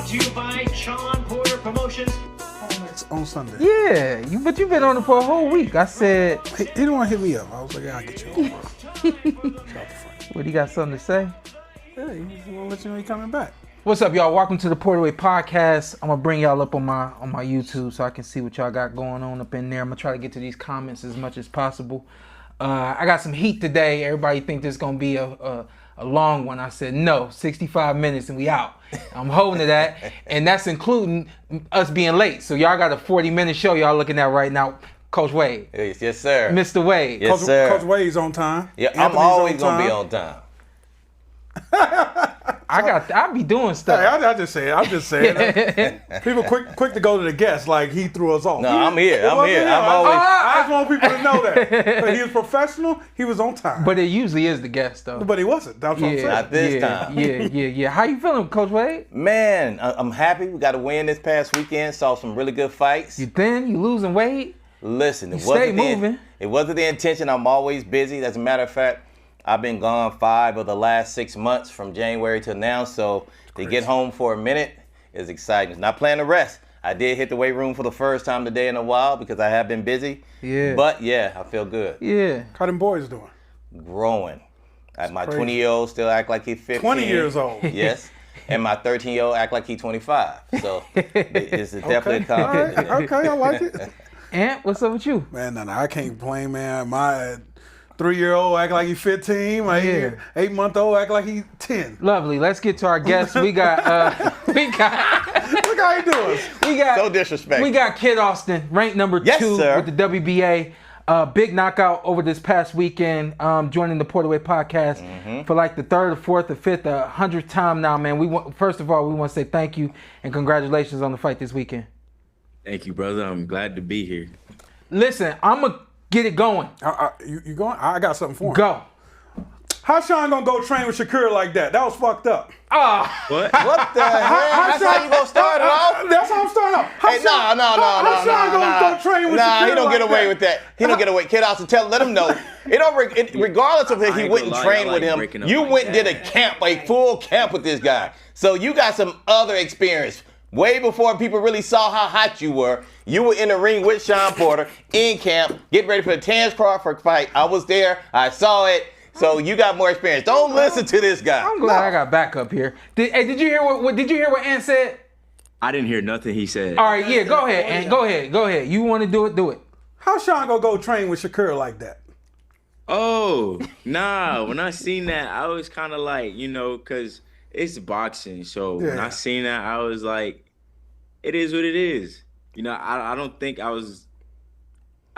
Brought to you by Sean Porter Promotions. On Sunday. Yeah, but you've been on it for a whole week. I said... He didn't want to hit me up. I was like, I'll get you on. What, he got something to say? Yeah, he just want to let you know he's coming back. What's up, y'all? Welcome to the PorterWay Podcast. I'm going to bring y'all up on my YouTube so I can see what y'all got going on up in there. I'm going to try to get to these comments as much as possible. I got some heat today. Everybody think this is going to be a long one. I said, no, 65 minutes and we out. I'm holding to that. And that's including us being late. So y'all got a 40-minute show y'all looking at right now. Coach Wade. Yes, sir. Mr. Wade. Yes, sir. Coach Wade's on time. Yeah, Anthony's I'm always going to be on time. I be doing stuff. Hey, I'm just saying. People quick to go to the guest like he threw us off. No, I'm here. I'm wasn't here. him. I'm always. I just want people to know that. But he was professional. He was on time. But it usually is the guest, though. But he wasn't. That's what I'm saying. Not this time. Yeah. How you feeling, Coach Wade? Man, I'm happy. We got a win this past weekend. Saw some really good fights. You thin? You losing weight? Listen, it moving. It wasn't the intention. I'm always busy. As a matter of fact, I've been gone 5 of the last 6 months from January till now. So to get home for a minute is exciting. Not planning to rest. I did hit the weight room for the first time today in a while because I have been busy. Yeah. But yeah, I feel good. Yeah. How them boys doing? Growing. My crazy. 20-year-old still act like he's 15. 20 years old. Yes. And my 13-year-old act like he's 25. So it's definitely a compliment. All right. Okay, I like it. Ant, what's up with you? Man, no, I can't complain, man. My 3-year-old act like he's 15. My 8-month-old act like he's 10. Lovely. Let's get to our guests. We got Look how he doing. So disrespectful. We got Kid Austin, ranked number 2 sir. with the WBA. Big knockout over this past weekend, joining the PorterWay Podcast for like the 3rd or 4th or 5th, 100th time now, man. First of all, we want to say thank you and congratulations on the fight this weekend. Thank you, brother. I'm glad to be here. Listen, I'm going to get it going. You going? I got something for him. Go. How Sean gonna go train with Shakur like that? That was fucked up. What? What the hell? That's how you gonna start it off? That's how I'm starting off. Hey, no. How Sean gonna go train with Shakur he don't like get away that? with that. He don't get away. Kid Austin, let him know. Regardless of if he wouldn't train with him, you went and did a camp, a full camp with this guy. So you got some other experience. Way before people really saw how hot you were in the ring with Sean Porter in camp, getting ready for the Terrence Crawford fight. I was there. I saw it. So you got more experience. Don't listen to this guy. I'm glad I got backup here. Did you hear what Ant said? I didn't hear nothing he said. All right, yeah, go ahead, Ant. Go ahead. You want to do it? Do it. How Sean gonna go train with Shakur like that? Oh, nah. When I seen that, I was kind of like, because it's boxing. So when I seen that, I was like, it is what it is. I don't think I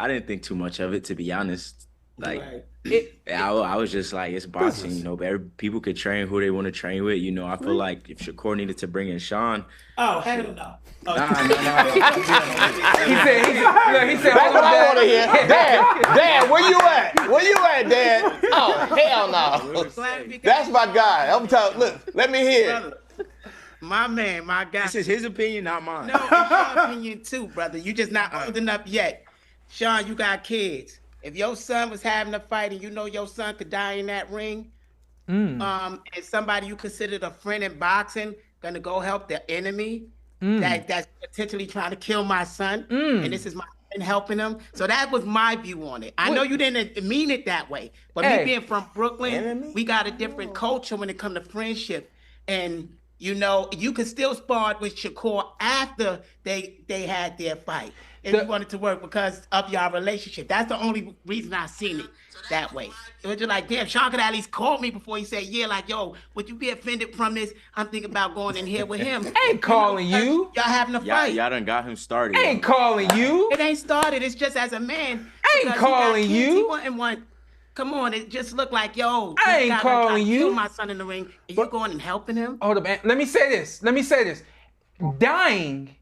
didn't think too much of it, to be honest. Like, I was just like, it's boxing, people could train who they want to train with. I feel like if Shakur needed to bring in Sean. Oh, hell no. Nah. He said, That's what I want to hear. Dad, where you at? Where you at, Dad? Oh, hell no. That's my guy. I'm telling. Look, let me hear it. My man, my guy. This is his opinion, not mine. No, it's your opinion too, brother. You just not old enough yet. Sean, you got kids. If your son was having a fight and your son could die in that ring, and somebody you considered a friend in boxing gonna go help the enemy that's potentially trying to kill my son, and this is my friend helping him. So that was my view on it. I know you didn't mean it that way, but me being from Brooklyn, we got a different culture when it comes to friendship. And you could still spar with Shakur after they had their fight. If you wanted to work because of your relationship. That's the only reason I seen it that way. It was just like, damn, Sean could at least call me before he said, would you be offended from this? I'm thinking about going in here with him. Ain't calling you. Y'all having a fight. Y'all done got him started. Ain't calling you. It ain't started. It's just as a man. Ain't calling you. He wouldn't want. Come on, it just looked like, I ain't calling you. Kill my son in the ring, and you going and helping him? Hold up, man. Let me say this. Dying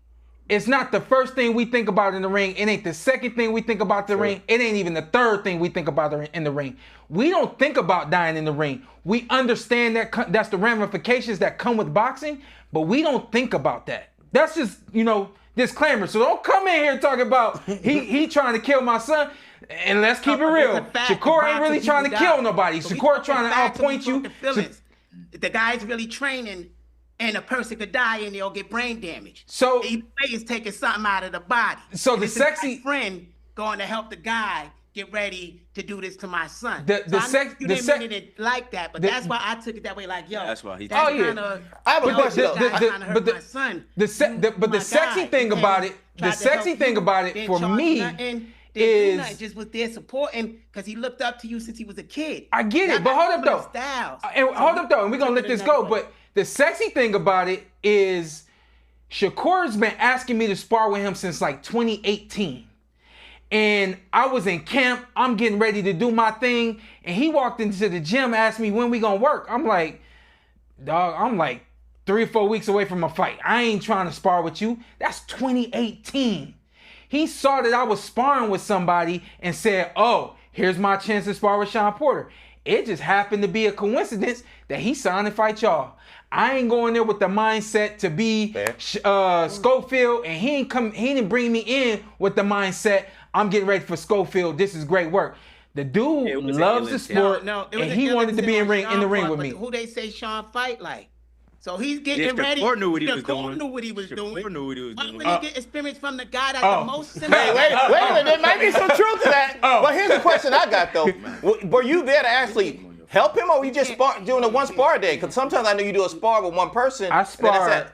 is not the first thing we think about in the ring. It ain't the second thing we think about the ring. It ain't even the third thing we think about in the ring. We don't think about dying in the ring. We understand that's the ramifications that come with boxing, but we don't think about that. That's just, disclaimer. So don't come in here talking about he trying to kill my son. And let's keep it real. Shakur ain't really trying to kill nobody. Shakur trying to outpoint you. The guy's really training and a person could die and they'll get brain damage. So either way is taking something out of the body. So and the sexy friend going to help the guy get ready to do this to my son. You didn't mean it like that, but that's why I took it that way. Like, yo, that's why he. I have a question. The sexy thing about it, for me is just was there supporting because he looked up to you since he was a kid. I get it, but hold up though. And we're gonna let this go. But the sexy thing about it is Shakur's been asking me to spar with him since like 2018. And I was in camp, I'm getting ready to do my thing, and he walked into the gym, asked me when we gonna work. I'm like, dog, I'm like 3 or 4 weeks away from a fight. I ain't trying to spar with you. That's 2018. He saw that I was sparring with somebody and said, oh, here's my chance to spar with Sean Porter. It just happened to be a coincidence that he signed to fight y'all. I ain't going there with the mindset to be Schofield, and he didn't bring me in with the mindset, I'm getting ready for Schofield. This is great work. The dude loves the sport, and he wanted to be in the ring with me. Who they say Sean fight like? So he's getting ready. Shakur knew what he was doing. Shakur knew what he was doing. Why would he get experience from the guy that's the most similar? Hey, wait a minute. There might be some truth to that. But here's the question I got, though. Were you there to actually help him, or were you just doing a one spar day? Because sometimes I know you do a spar with one person. I sparred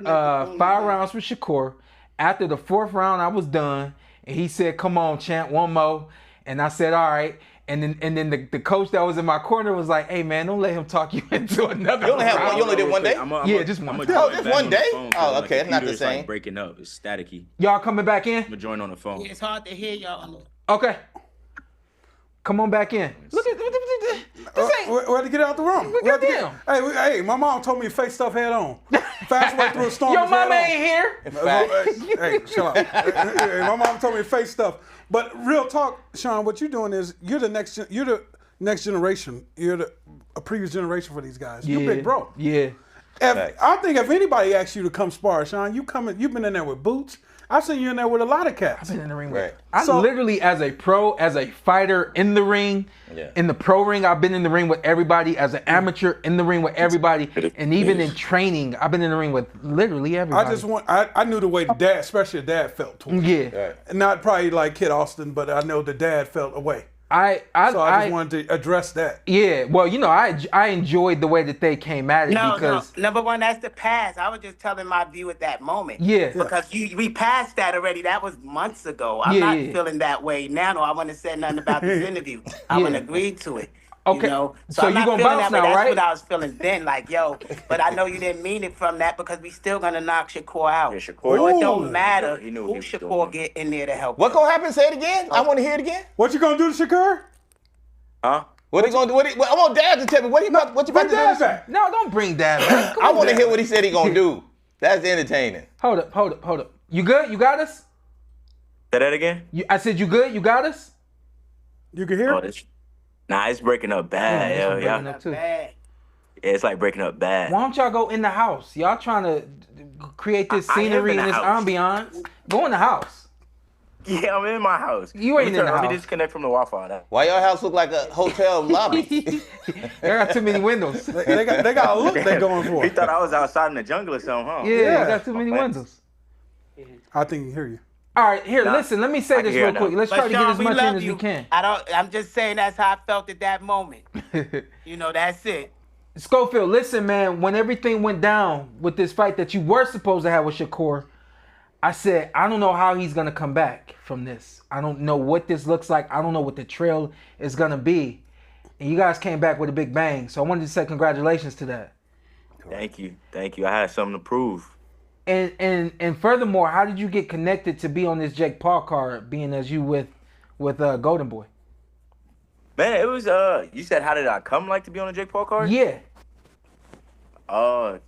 5 rounds with Shakur. After the 4th round, I was done. And he said, come on, champ, one more. And I said, all right. And then the coach that was in my corner was like, hey, man, don't let him talk you into another round. You only did one day? Just one. Just one day? Oh, okay. It's not the same. Like breaking up. It's staticky. Y'all coming back in? I'm going to join on the phone. It's hard to hear y'all. Okay. Come on back in. Look at this. We had to get out the room. Hey, my mom told me to face stuff head on. Fast way through a storm. Your mama ain't here. Hey, shut up. Hey, my mom told me to face stuff. But real talk, Sean, what you're doing is you're the next generation. You're a previous generation for these guys. You're big bro. Yeah. I think if anybody asks you to come spar, Sean, you've been in there with boots. I've seen you in there with a lot of cats. I've been in the ring with. I literally, as a pro, as a fighter in the ring, in the pro ring, I've been in the ring with everybody. As an amateur, in the ring with everybody, and even in training, I've been in the ring with literally everybody. I knew the way the dad, especially the dad, felt towards me. Not probably like Kid Austin, but I know the dad felt away. So I just wanted to address that. Yeah, well, I enjoyed the way that they came at it because number one, that's the past. I was just telling my view at that moment. Yeah. Because we passed that already. That was months ago. I'm not feeling that way now. No, I wouldn't have said nothing about this interview. I wouldn't agree to it. Okay. So you're going to bounce now, right? right? That's what I was feeling then. Like, yo, but I know you didn't mean it from that because we still going to knock Shakur out. Yeah, Shakur. So it don't matter who Shakur get in there to help. What going to happen? Say it again. I want to hear it again. What you going to do to Shakur? Huh? What he gonna do? I want Dad to tell me what you about to do. Back. No, don't bring Dad back. I want to hear what he said he gonna do. That's entertaining. Hold up. You good? You got us? Say that again? I said you good? You got us? You can hear? Nah, it's breaking up bad. Bad. Yeah, it's like breaking up bad. Why don't y'all go in the house? Y'all trying to create this scenery and this ambiance. Go in the house. Yeah, I'm in my house. You ain't in the house. Let me disconnect from the Wi-Fi. Why your house look like a hotel lobby? They got too many windows. They got a look they're going for. He thought I was outside in the jungle or something, huh? Yeah, they got too many windows. I think he hear you. All right, listen. Let me say this real quick. Let's try to get as much in as we can. I'm just saying that's how I felt at that moment. That's it. Schofield, listen, man. When everything went down with this fight that you were supposed to have with Shakur, I said, I don't know how he's going to come back from this. I don't know what this looks like. I don't know what the trail is going to be. And you guys came back with a big bang. So I wanted to say congratulations to that. Thank you. I had something to prove. And furthermore, how did you get connected to be on this Jake Paul card, being as you with Golden Boy? Man, it was, you said how did I come to be on the Jake Paul card? Yeah.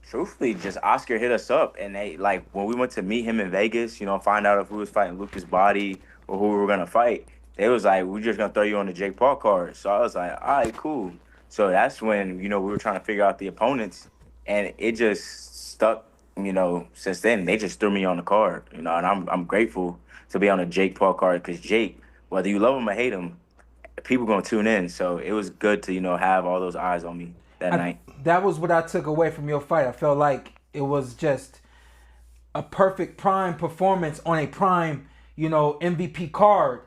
Truthfully, just Oscar hit us up, and they when we went to meet him in Vegas, find out if we was fighting Lucas Body or who we were gonna fight. They was like, we're just gonna throw you on the Jake Paul card. So I was like, all right, cool. So that's when we were trying to figure out the opponents, and it just stuck. Since then they just threw me on the card. And I'm grateful to be on a Jake Paul card because Jake, whether you love him or hate him, people gonna tune in. So it was good to have all those eyes on me. night. That was what I took away from your fight. I felt like it was just a perfect prime performance on a prime, MVP card.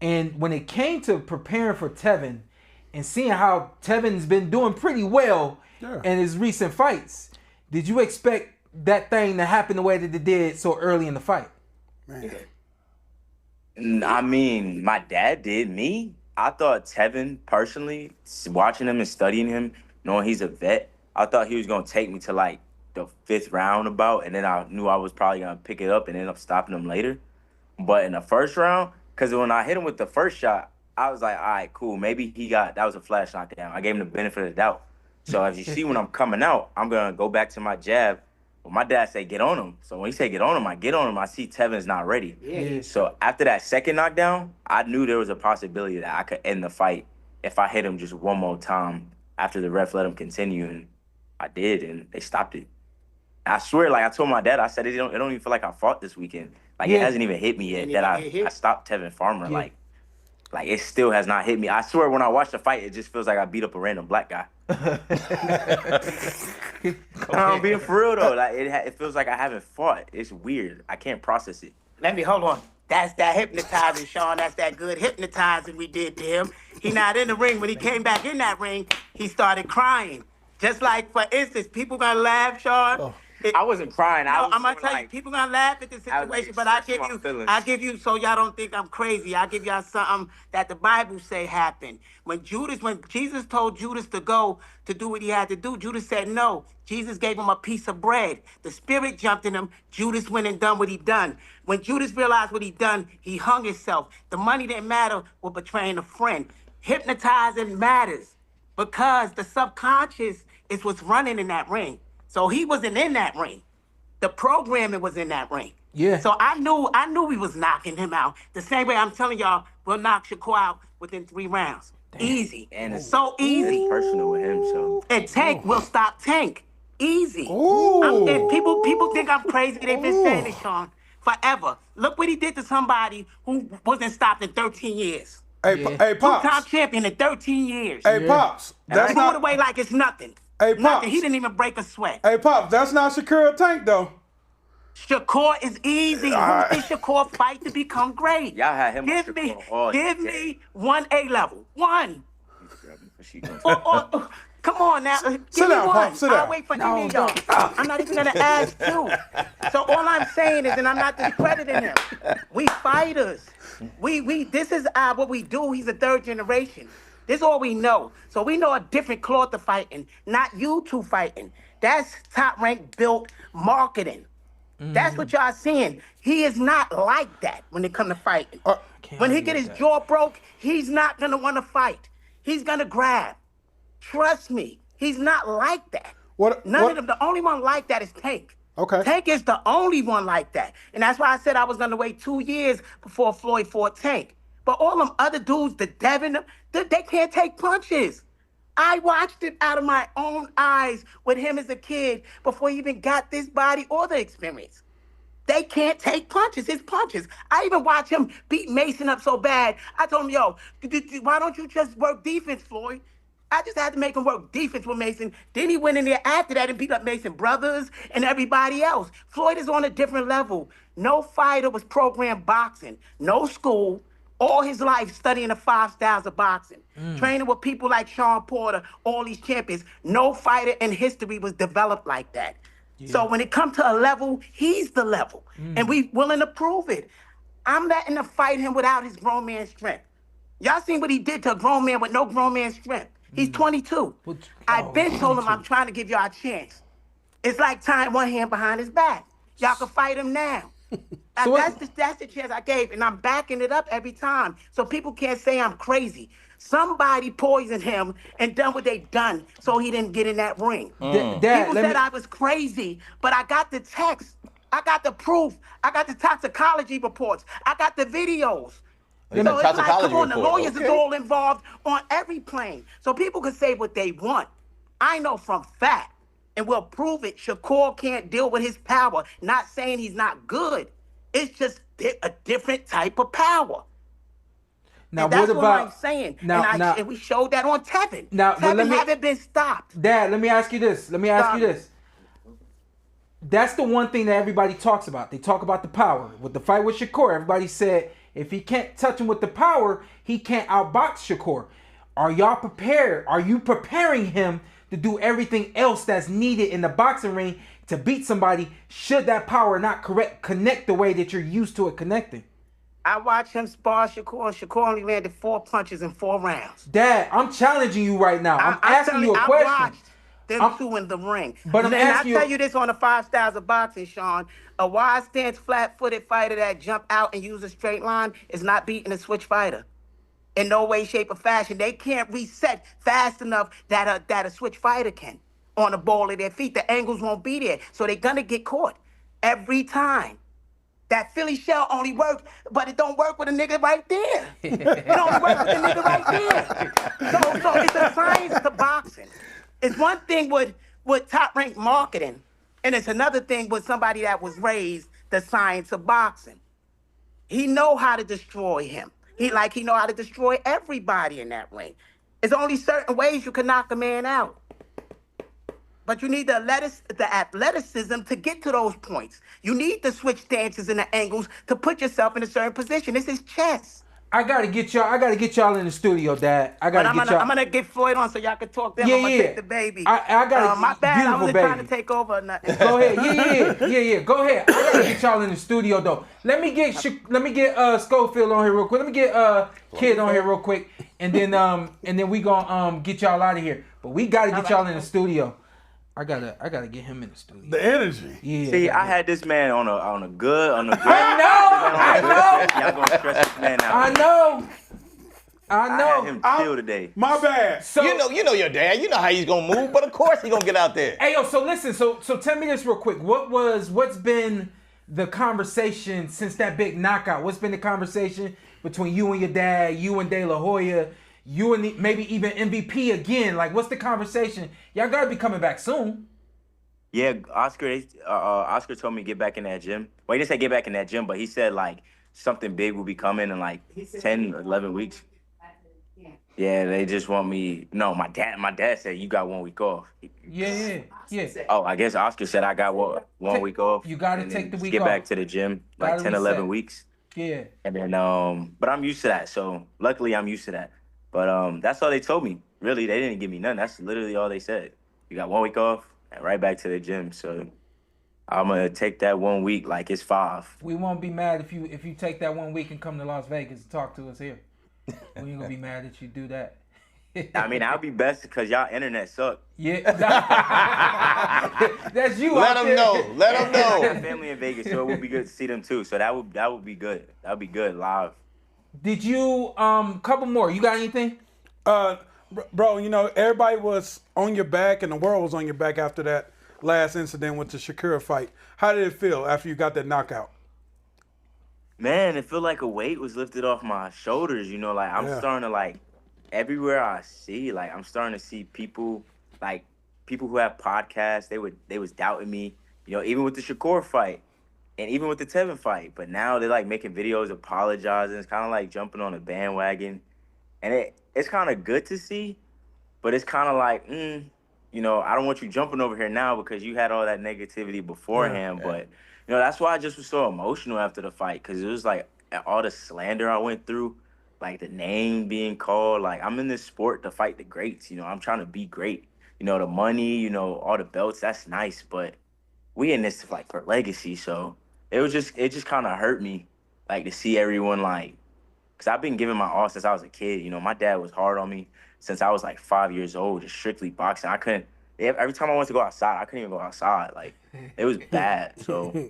And when it came to preparing for Tevin and seeing how Tevin's been doing pretty well in his recent fights, did you expect that thing to happen the way that it did so early in the fight? Man. I mean, my dad did. Me, I thought Tevin, personally, watching him and studying him, knowing he's a vet, I thought he was going to take me to, like, the 5th round about, and then I knew I was probably going to pick it up and end up stopping him later. But in the first round, because when I hit him with the first shot, I was like, all right, cool. Maybe that was a flash knockdown. I gave him the benefit of the doubt. So as you see when I'm coming out, I'm going to go back to my jab. Well, my dad said, get on him. So when he said get on him, I get on him. I see Tevin's not ready. Yeah. So after that second knockdown, I knew there was a possibility that I could end the fight if I hit him just one more time after the ref let him continue. And I did, and they stopped it. I swear, like I told my dad, I said, it don't even feel like I fought this weekend. Like, it hasn't even hit me yet that I stopped Tevin Farmer. Yeah. Like, it still has not hit me. I swear, when I watch the fight, it just feels like I beat up a random black guy. I'm being for real, though. Like, it feels like I haven't fought. It's weird. I can't process it. Hold on. That's that hypnotizing, Sean. That's that good hypnotizing we did to him. He not in the ring. When he came back in that ring, he started crying. Just like, for instance, people gonna laugh, Sean. Oh. I wasn't crying. I'm gonna tell you, people gonna laugh at this situation, but I give you, so y'all don't think I'm crazy. I give y'all something that the Bible say happened. When Jesus told Judas to go to do what he had to do, Judas said no. Jesus gave him a piece of bread. The spirit jumped in him. Judas went and done what he done. When Judas realized what he done, he hung himself. The money didn't matter with betraying a friend. Hypnotizing matters because the subconscious is what's running in that ring. So he wasn't in that ring. The programming was in that ring. Yeah. So I knew we was knocking him out. The same way I'm telling y'all, we'll knock Shakur out within 3 rounds. Damn. Easy. And it's so easy. It's personal with him, so. And Tank will stop Tank. Easy. And people think I'm crazy. They've been saying it, Sean, forever. Look what he did to somebody who wasn't stopped in 13 years. Hey, Pops. 2-time champion in 13 years. Hey, Pops. That's not away like it's nothing. Hey, Pops. He didn't even break a sweat. Hey, Pops, that's not Shakur Tank, though. Shakur is easy. Who did Shakur fight to become great? Y'all had him Give me 1 A level. 1. Come on now. Give me 1. Pops, sit down. I'll wait for any of y'all. I'm not even going to ask 2. So all I'm saying is, and I'm not discrediting him, we fighters. This is what we do. He's a 3rd generation. This is all we know. So we know a different cloth of fighting, not you two fighting. That's top rank built marketing. That's what y'all seeing. He is not like that when it comes to fighting. When he get his jaw broke, he's not going to want to fight. He's going to grab. Trust me. He's not like that. None of them. The only one like that is Tank. Okay. Tank is the only one like that. And that's why I said I was going to wait 2 years before Floyd fought Tank. But all them other dudes, the Devin, they can't take punches. I watched it out of my own eyes with him as a kid before he even got this body or the experience. They can't take punches. His punches. I even watched him beat Mason up so bad. I told him, yo, why don't you just work defense, Floyd? I just had to make him work defense with Mason. Then he went in there after that and beat up Mason brothers and everybody else. Floyd is on a different level. No fighter was programmed boxing. No school. All his life studying the 5 styles of boxing. Training with people like Sean Porter, all these champions. No fighter in history was developed like that. Yeah. So when it comes to a level, he's the level. And we willing to prove it. I'm letting him fight him without his grown man strength. Y'all seen what he did to a grown man with no grown man strength. He's 22. I've been told him I'm trying to give y'all a chance. It's like tying one hand behind his back. Y'all can fight him now. That's the chance I gave, and I'm backing it up every time. So people can't say I'm crazy. Somebody poisoned him and done what they done so he didn't get in that ring. People said I was crazy, but I got the text. I got the proof. I got the toxicology reports. I got the videos. So it's like, come on, the lawyers is all involved on every plane. So people can say what they want. I know from fact, and we'll prove it, Shakur can't deal with his power. Not saying he's not good. It's just a different type of power. Now, and that's what about? I'm saying. Now, And we showed that on Tevin. Now, Tevin haven't been stopped. Dad, let me ask you this. That's the one thing that everybody talks about. They talk about the power. With the fight with Shakur, everybody said if he can't touch him with the power, he can't outbox Shakur. Are y'all prepared? Are you preparing him to do everything else that's needed in the boxing ring to beat somebody should that power not connect the way that you're used to it connecting? I watched him spar Shakur. Shakur only landed 4 punches in 4 rounds. Dad, I'm challenging you right now. I'm asking you a question. I watched them two in the ring. But I tell you this on the 5 styles of boxing, Sean. A wide stance, flat-footed fighter that jump out and use a straight line is not beating a switch fighter. In no way, shape, or fashion. They can't reset fast enough that a switch fighter can on the ball of their feet. The angles won't be there. So they're going to get caught every time. That Philly shell only works, but it don't work with a nigga right there. It only works with the nigga right there. So it's a science to boxing. It's one thing with top-ranked marketing, and it's another thing with somebody that was raised the science of boxing. He know how to destroy him. He know how to destroy everybody in that ring. There's only certain ways you can knock a man out. But you need the athleticism to get to those points. You need the switch stances and the angles to put yourself in a certain position. This is chess. I gotta get y'all in the studio, Dad. I'm gonna get Floyd on so y'all can talk to him. I'm gonna take the baby. I got my bad. I wasn't trying to take over or nothing. Go ahead. Yeah. Go ahead. I gotta get y'all in the studio though. Let me get Schofield on here real quick. Let me get Kid on here real quick, and then we gonna get y'all out of here. But we gotta get y'all in the studio. I gotta get him in the studio. The energy. Yeah. See, I had this man on a good. I know. Y'all gonna stress this man out. I know. I had him chill today. My bad. So you know your dad. You know how he's gonna move, but of course he's gonna get out there. Hey yo, so listen. So tell me this real quick. What's been the conversation since that big knockout? What's been the conversation between you and your dad, you and De La Hoya? You and maybe even MVP again. Like, what's the conversation? Y'all gotta be coming back soon. Yeah, Oscar told me to get back in that gym. Well, he didn't say get back in that gym, but he said, like, something big will be coming in, like, 10 or 11 weeks. Yeah, they just want me. No, my dad said you got 1 week off. Yeah. Oh, I guess Oscar said I got one week off. You gotta take the week off. Get off. back to the gym, like 10, 11 weeks. Yeah. And then, but I'm used to that, so luckily I'm used to that. But that's all they told me. Really, they didn't give me none. That's literally all they said. You got 1 week off and right back to the gym. So I'm gonna take that 1 week like it's 5. We won't be mad if you take that 1 week and come to Las Vegas and talk to us here. We ain't gonna be mad that you do that. I mean, I'll be best because y'all internet suck. Yeah. That's you. Let them know. Let them know. I got family in Vegas, so it would be good to see them too. So that would be good. That would be good live. Did you couple more? You got anything? Bro, you know, everybody was on your back and the world was on your back after that last incident with the Shakur fight. How did it feel after you got that knockout? Man, it felt like a weight was lifted off my shoulders, you know, like I'm starting to like everywhere I see, like I'm starting to see people who have podcasts, they was doubting me, you know, even with the Shakur fight. And even with the Tevin fight, but now they're like making videos apologizing. It's kind of like jumping on a bandwagon. And it's kind of good to see, but it's kind of like, you know, I don't want you jumping over here now because you had all that negativity beforehand. Yeah. But, you know, that's why I just was so emotional after the fight because it was like all the slander I went through, like the name being called. Like I'm in this sport to fight the greats. You know, I'm trying to be great. You know, the money, you know, all the belts, that's nice. But we in this like for legacy, so. It just kind of hurt me, like, to see everyone, like, because I've been giving my all since I was a kid. You know, my dad was hard on me since I was, like, 5 years old, just strictly boxing. Every time I wanted to go outside, I couldn't even go outside. Like, it was bad. So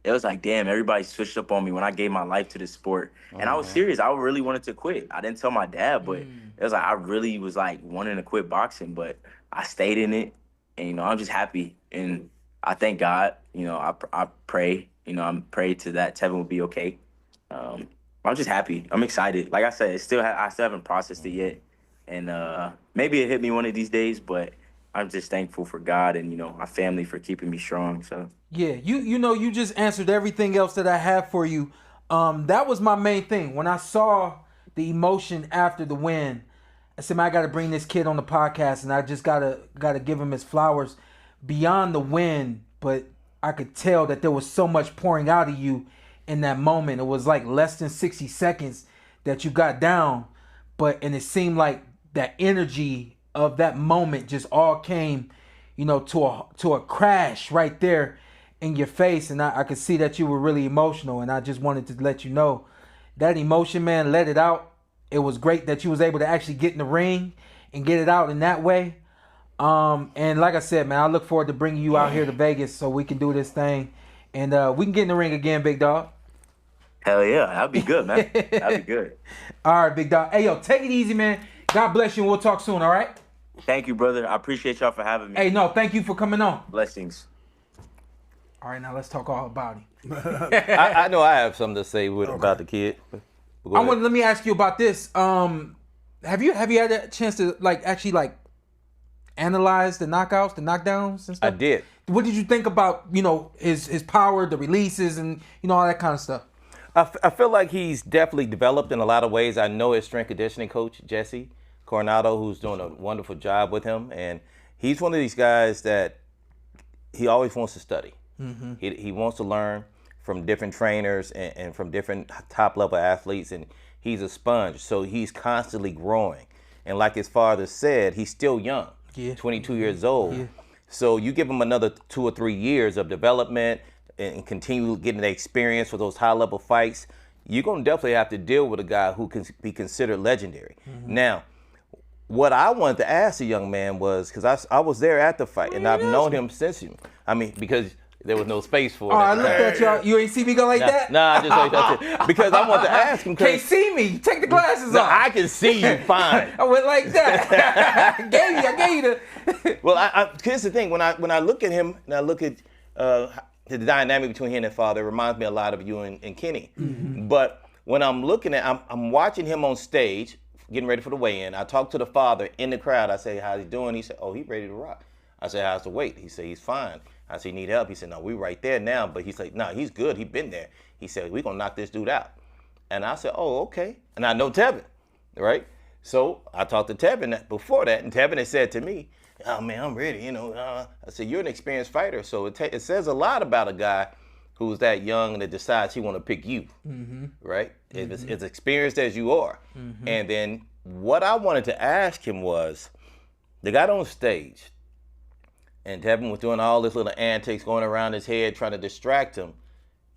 it was like, damn, everybody switched up on me when I gave my life to this sport. And I was serious. I really wanted to quit. I didn't tell my dad, but it was like I really was, like, wanting to quit boxing. But I stayed in it, and, you know, I'm just happy. And I thank God. You know, I pray. You know, I'm praying to that Tevin will be okay. I'm just happy. I'm excited. Like I said, I still haven't processed it yet. And maybe it hit me one of these days, but I'm just thankful for God and, you know, my family for keeping me strong. So yeah, you know, you just answered everything else that I have for you. That was my main thing. When I saw the emotion after the win. I said, man, I got to bring this kid on the podcast, and I just gotta give him his flowers beyond the win. But I could tell that there was so much pouring out of you in that moment. It was like less than 60 seconds that you got down, and it seemed like that energy of that moment just all came, to a crash right there in your face. And I could see that you were really emotional, and I just wanted to let you know that emotion, man, let it out. It was great that you was able to actually get in the ring and get it out in that way. And like I said, man, I look forward to bringing you out here to Vegas so we can do this thing, and we can get in the ring again, big dog. Hell yeah, that'd be good, man. That'd be good. All right, big dog. Hey, yo, take it easy, man. God bless you, and we'll talk soon, all right? Thank you, brother. I appreciate y'all for having me. Hey, no, thank you for coming on. Blessings. All right, now let's talk all about him. I know I have something to say about the kid. Let me ask you about this. Have you had a chance to actually analyze the knockouts, the knockdowns and stuff? I did. What did you think about his power, the releases, and all that kind of stuff? I feel like he's definitely developed in a lot of ways. I know his strength conditioning coach, Jesse Coronado, who's doing a wonderful job with him, and he's one of these guys that he always wants to study. Mm-hmm. He wants to learn from different trainers and from different top-level athletes, and he's a sponge, so he's constantly growing. And like his father said, he's still young, 22 years old. Yeah. So you give him another 2 or 3 years of development and continue getting the experience for those high-level fights, you're going to definitely have to deal with a guy who can be considered legendary. Mm-hmm. Now, what I wanted to ask the young man was, because I was there at the fight, and I've known him since, because there was no space for it. Oh, I looked at y'all. You ain't see me go like that? Nah, I just like that. Because I wanted to ask him. Can't see me. Take the glasses off. I can see you fine. I went like that. I gave you the. Well, here's the thing. When I look at him and I look at the dynamic between him and father, it reminds me a lot of you and Kenny. Mm-hmm. But when I'm looking at, I'm watching him on stage, getting ready for the weigh-in. I talk to the father in the crowd. I say, how's he doing? He said, oh, he's ready to rock. I said, how's the weight? He said, he's fine. I said, you need help? He said, no, we right there now. But he's like, no, he's good. He been there. He said, we're going to knock this dude out. And I said, oh, okay. And I know Tevin, right? So I talked to Tevin before that, and Tevin had said to me, oh, man, I'm ready. I said, you're an experienced fighter. So it says a lot about a guy who's that young and that decides he want to pick you, right? Mm-hmm. It's as experienced as you are. Mm-hmm. And then what I wanted to ask him was, they got on stage, and Devin was doing all this little antics going around his head, trying to distract him,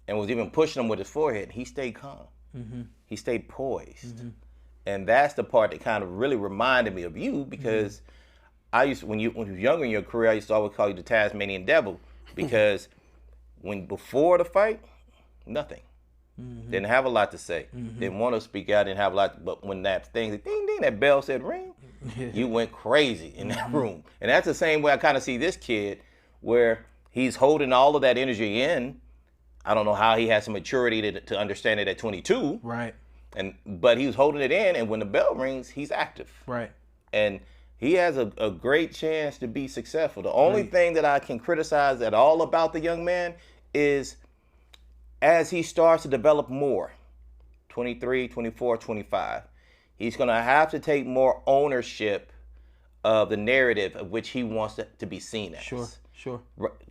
and was even pushing him with his forehead. He stayed calm. Mm-hmm. He stayed poised. Mm-hmm. And that's the part that kind of really reminded me of you, because I used to, when you were younger in your career, I used to always call you the Tasmanian Devil, because before the fight, nothing. Mm-hmm. Didn't have a lot to say. Mm-hmm. Didn't want to speak out, didn't have a lot. But when that thing, ding, ding, that bell said ring, you went crazy in that room. And that's the same way I kind of see this kid, where he's holding all of that energy in. I don't know how he has some maturity to understand it at 22. Right. But he was holding it in, and when the bell rings, he's active. Right. And he has a great chance to be successful. The only thing that I can criticize at all about the young man is, as he starts to develop more, 23, 24, 25, he's going to have to take more ownership of the narrative of which he wants to be seen as. Sure.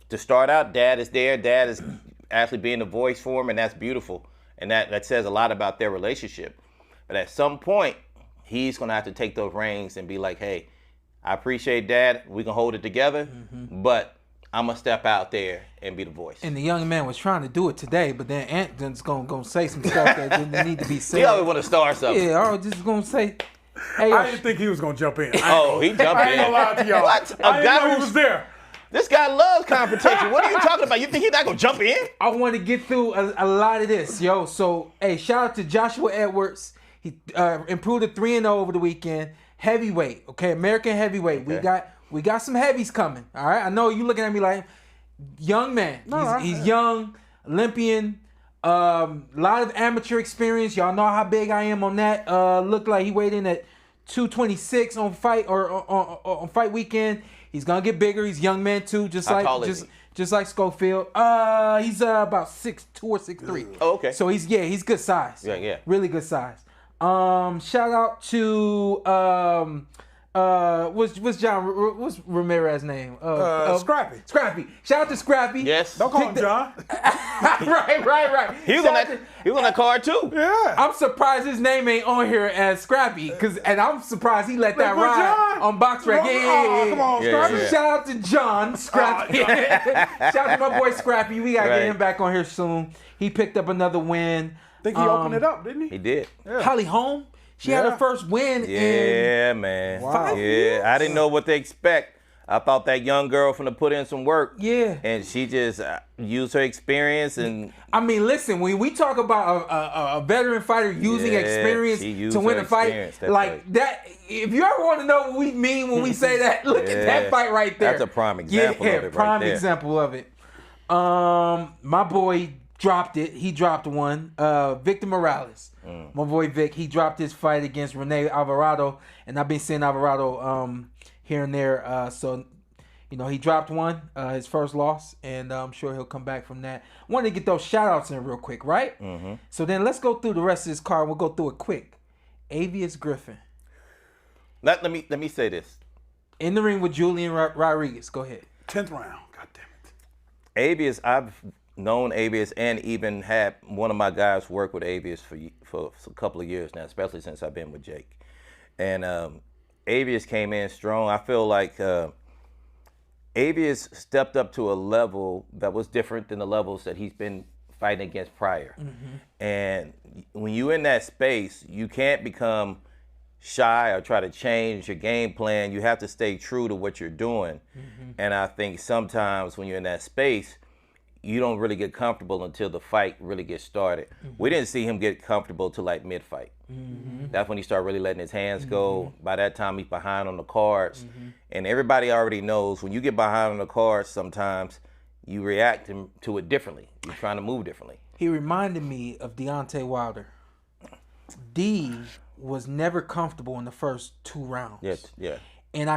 To start out, Dad is there. Dad is actually being the voice for him, and that's beautiful. And that says a lot about their relationship. But at some point, he's going to have to take those reins and be like, hey, I appreciate Dad. We can hold it together, but I'm going to step out there and be the voice. And the young man was trying to do it today, but then Ant's going to say some stuff that didn't need to be said. He always want to start something. Yeah, I was just going to say, hey. I didn't think he was going to jump in. He jumped in. I ain't going to lie to y'all. What? I didn't know he was there. This guy loves confrontation. What are you talking about? You think he's not going to jump in? I want to get through a lot of this, yo. So, hey, shout out to Joshua Edwards. He improved to 3-0 over the weekend. Heavyweight, okay, American heavyweight. Okay. We got some heavies coming. All right, I know you looking at me like, young man. He's young, Olympian, lot of amateur experience. Y'all know how big I am on that. Looked like he weighed in at 226 on fight on fight weekend. He's gonna get bigger. He's a young man too, just like Schofield. He's about 6'2" or 6'3". Oh, okay. So he's good size. Yeah. Really good size. Shout out to what's Ramirez's name? Scrappy. Scrappy. Shout out to Scrappy. Yes. Don't call him John. right. He was on that card too. Yeah. I'm surprised his name ain't on here as Scrappy, and I'm surprised he let that put ride John. on Box Rec. Oh, come on, Scrappy. Yeah. Shout out to John Scrappy. Shout out to my boy Scrappy. We gotta get him back on here soon. He picked up another win. I think he opened it up, didn't he? He did. Yeah. Holly Holm, she had her first win Yeah, in man. 5 Yeah, years. I didn't know what to expect. I thought that young girl finna put in some work. Yeah. And she just used her experience and. I mean, listen, when we talk about a veteran fighter using experience she used to win her a fight, experience, that like fight. that, if you ever want to know what we mean when we say that, look at that fight right there. That's a prime example of it right prime there. example of it. My boy dropped it. He dropped one. Victor Morales. My boy Vic, he dropped his fight against Rene Alvarado, and I've been seeing Alvarado here and there. So, you know, he dropped one, his first loss, and I'm sure he'll come back from that. Wanted to get those shout-outs in real quick, right? Mm-hmm. So then let's go through the rest of this card. We'll go through it quick. Avious Griffin. Let me say this. In the ring with Julian Rodriguez. Go ahead. 10th round. God damn it. Avious, I've known Avious and even had one of my guys work with Avious for a couple of years now, especially since I've been with Jake. And Avious came in strong. I feel like Avious stepped up to a level that was different than the levels that he's been fighting against prior. Mm-hmm. And when you're in that space, you can't become shy or try to change your game plan. You have to stay true to what you're doing. Mm-hmm. And I think sometimes when you're in that space, you don't really get comfortable until the fight really gets started. Mm-hmm. We didn't see him get comfortable till like mid-fight. Mm-hmm. That's when he started really letting his hands go. By that time, he's behind on the cards. Mm-hmm. And everybody already knows when you get behind on the cards, sometimes you react to it differently. You're trying to move differently. He reminded me of Deontay Wilder. D was never comfortable in the first 2 rounds. Yes, yeah. And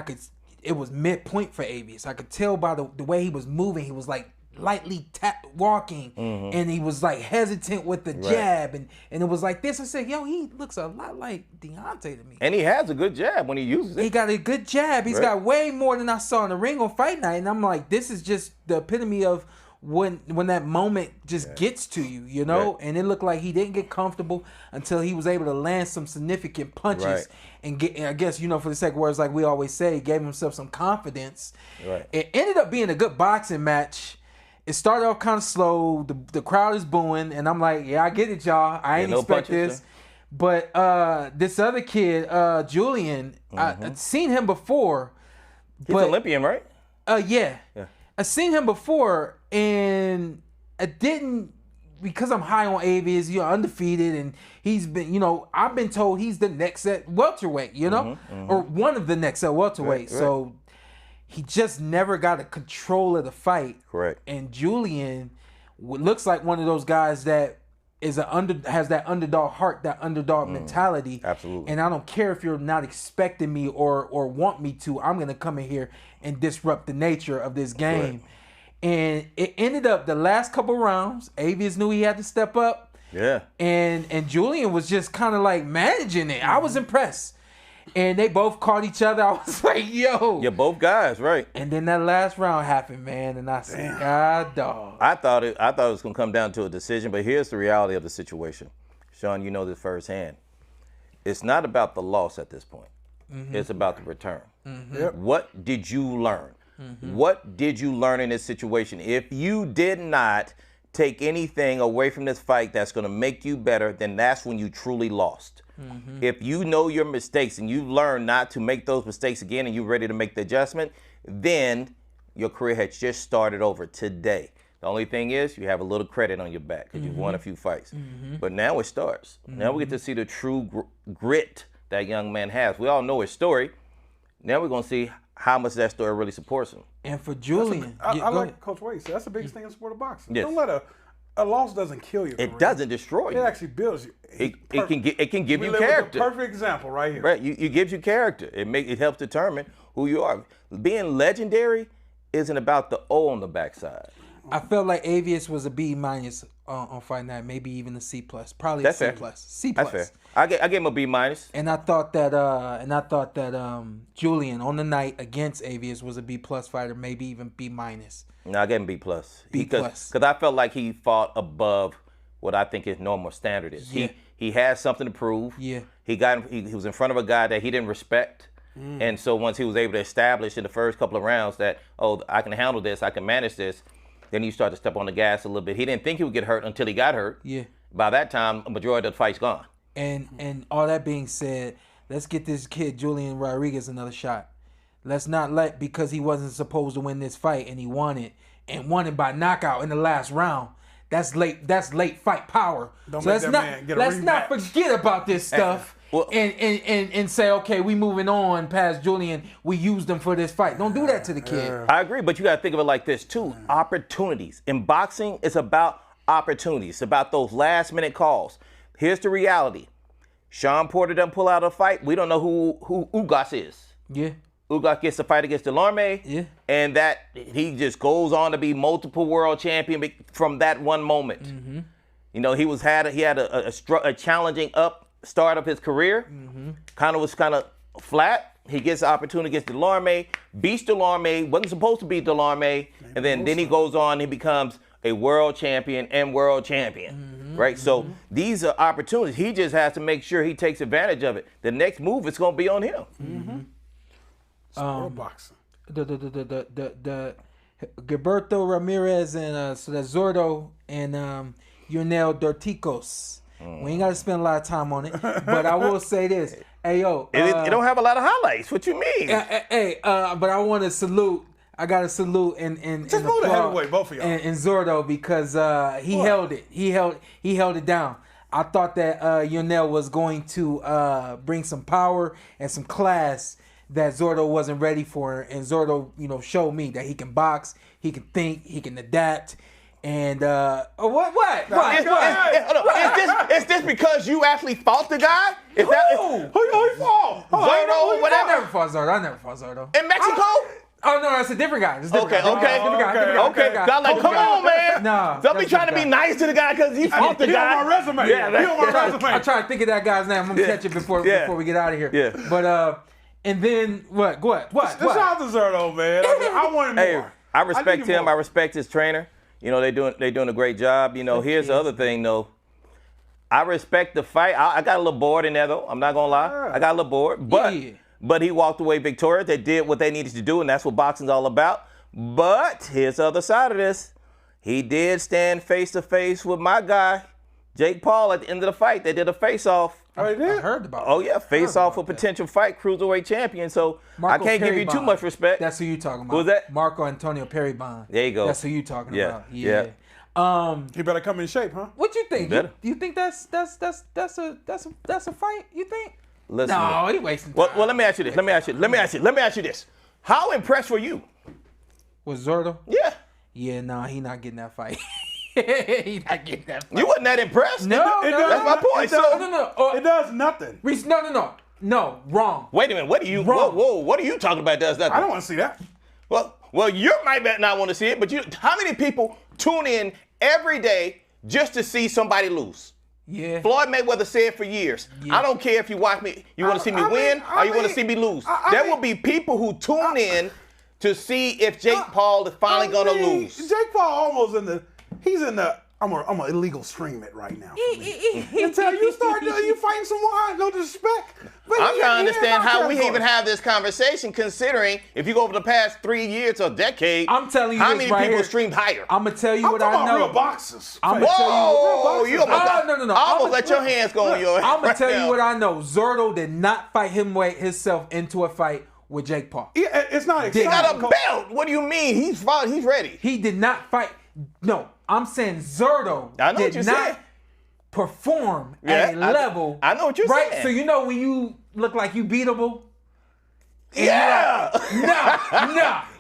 it was midpoint for Avious. I could tell by the way he was moving, he was like lightly walking, and he was like hesitant with the jab, and it was like this. I said, yo, he looks a lot like Deontay to me. And he has a good jab when he uses it. He got a good jab. He's got way more than I saw in the ring on fight night, and I'm like, this is just the epitome of when that moment just gets to you, you know? And it looked like he didn't get comfortable until he was able to land some significant punches and get, I guess, you know, for the sake of words, like we always say, gave himself some confidence. Right. It ended up being a good boxing match. It started off kind of slow. The crowd is booing, and I'm like, yeah, I get it, y'all. I ain't expect this. But this other kid, Julian, I'd seen him before. He's Olympian, right? Yeah. I've seen him before, and I didn't, because I'm high on Avious, you know, undefeated, and he's been, you know, I've been told he's the next at welterweight, you know, or one of the next at welterweight. So he just never got a control of the fight. Correct. And Julian looks like one of those guys that is has that underdog heart, that underdog mentality. Absolutely. And I don't care if you're not expecting me or want me to. I'm gonna come in here and disrupt the nature of this game. Right. And it ended up the last couple rounds, Avious knew he had to step up. Yeah. And Julian was just kind of like managing it. I was impressed. And they both caught each other. I was like, yo. Yeah, both guys, right. And then that last round happened, man. And I said, God, dog. I thought it was going to come down to a decision, but here's the reality of the situation. Sean, you know this firsthand. It's not about the loss at this point. Mm-hmm. It's about the return. Mm-hmm. Yep. What did you learn? Mm-hmm. What did you learn in this situation? If you did not take anything away from this fight that's going to make you better, then that's when you truly lost. Mm-hmm. If you know your mistakes and you learn not to make those mistakes again and you're ready to make the adjustment, then your career has just started over today. The only thing is you have a little credit on your back because you've won a few fights. Mm-hmm. But now it starts. Mm-hmm. Now we get to see the true grit that young man has. We all know his story. Now we're going to see how much that story really supports him. And for Julian, I like Coach Wade said, that's the biggest thing in sport of boxing. Yes. Don't let a loss doesn't kill you. It doesn't destroy you. It actually builds you. It can give you live character. With a perfect example right here. Right, it gives you character. It helps determine who you are. Being legendary isn't about the O on the backside. I felt like Avious was a B- on Fight Night, maybe even a C+, probably That's a C+. fair. C+. That's fair. I gave him a B-. And I thought that Julian on the night against Avious was a B+ fighter, maybe even B-. No, I gave him B+. B+. Because I felt like he fought above what I think his normal standard is. Yeah. He had something to prove. Yeah. He was in front of a guy that he didn't respect. And so once he was able to establish in the first couple of rounds that, I can handle this, I can manage this, then you start to step on the gas a little bit. He didn't think he would get hurt until he got hurt. Yeah. By that time, a majority of the fight's gone. And all that being said, let's get this kid Julian Rodriguez another shot. Let's not let, because he wasn't supposed to win this fight and he won it by knockout in the last round. That's late fight power. Let's not forget about this stuff. Well, and say, okay, we moving on past Julian. We used him for this fight. Don't do that to the kid. I agree, but you got to think of it like this too. Opportunities. In boxing, it's about opportunities. It's about those last-minute calls. Here's the reality. Sean Porter doesn't pull out a fight. We don't know who Ugas is. Yeah. Ugas gets the fight against Delorme. Yeah. And that he just goes on to be multiple world champion from that one moment. Mm-hmm. You know, he had a challenging start of his career. Mm-hmm. Was kind of flat. He gets the opportunity against Delorme, beats Delorme, wasn't supposed to beat Delorme, and then he goes on, he becomes a world champion and world champion. Mm-hmm. Right? So these are opportunities. He just has to make sure he takes advantage of it. The next move is going to be on him. Mm-hmm. Boxing. The Gilberto, Ramirez, and so that's Zurdo and Yuniel Dorticos. We ain't got to spend a lot of time on it, but I will say this. Hey, yo. It don't have a lot of highlights. What you mean? But I want to salute. I got to salute and just move the heavyweight, both of y'all. And Zurdo, because he held it. He held it down. I thought that Yuniel was going to bring some power and some class that Zurdo wasn't ready for, and Zurdo, showed me that he can box, he can think, he can adapt. And what? Is this because you actually fought the guy? Who you fought? Zurdo, whatever. I never fought Zurdo. In Mexico? Oh no, that's a different guy. Different guy. Okay. I'm like, come on, man. No, don't be trying to be nice to the guy because he fought the guy. He on my resume. Yeah, he on my resume. I'm trying to think of that guy's name. I'm gonna catch it before we get out of here. Yeah. But and then what? Shout out to Zurdo, man. I wanted more. Hey, I respect him. I respect his trainer. They're doing a great job. Here's the other thing though. I respect the fight. I got a little bored in there though. I'm not gonna lie. I got a little bored, but he walked away victorious. They did what they needed to do, and that's what boxing's all about. But here's the other side of this. He did stand face to face with my guy, Jake Paul, at the end of the fight. They did a face-off. Oh, he did? I heard about Oh, yeah, face-off for potential fight, cruiserweight champion. So Marco I can't give you too much respect. That's who you talking about. Who was that? Marco Antonio Peribon. There you go. That's who you talking about. Yeah. He better come in shape, huh? What you think? Better. You think that's a fight? You think? Listen, No, he wasting time. well, let me ask you this. How impressed were you? Was Zurdo? Yeah. Yeah, nah, he not getting that fight. He not getting that fight. You wasn't that impressed? No, That's my point. No. It does nothing. Reese, no, wrong. Wait a minute. What are you? Wrong. Whoa! What are you talking about? Does nothing? I don't want to see that. Well, you might not want to see it, but how many people tune in every day just to see somebody lose? Yeah. Floyd Mayweather said for years, Yeah. I don't care if you watch me, you want to see me win or you want to see me lose. There will be people who tune in to see if Jake Paul is finally going to lose. Jake Paul almost he's in the, I'm gonna illegal stream it right now. Until you start, you fighting someone, no disrespect. But I'm trying to understand how we even have this conversation, considering if you go over the past 3 years or decade, I'm telling you how this many right people here. streamed higher? I'm gonna tell you I'm what talking I about know. real boxers. I'm gonna tell Whoa! you. You almost No. I almost let your hands go on your. I'm gonna tell you what I know. Zurdo did not fight himself into a fight with Jake Paul. Yeah, it's not He exciting. got a belt. What do you mean? He's fought. He's ready. He did not fight. No, I'm saying Zurdo I know what did you're not saying. perform Yeah, at a level. I know what you're right? saying. So you know when you look like you beatable. Yeah.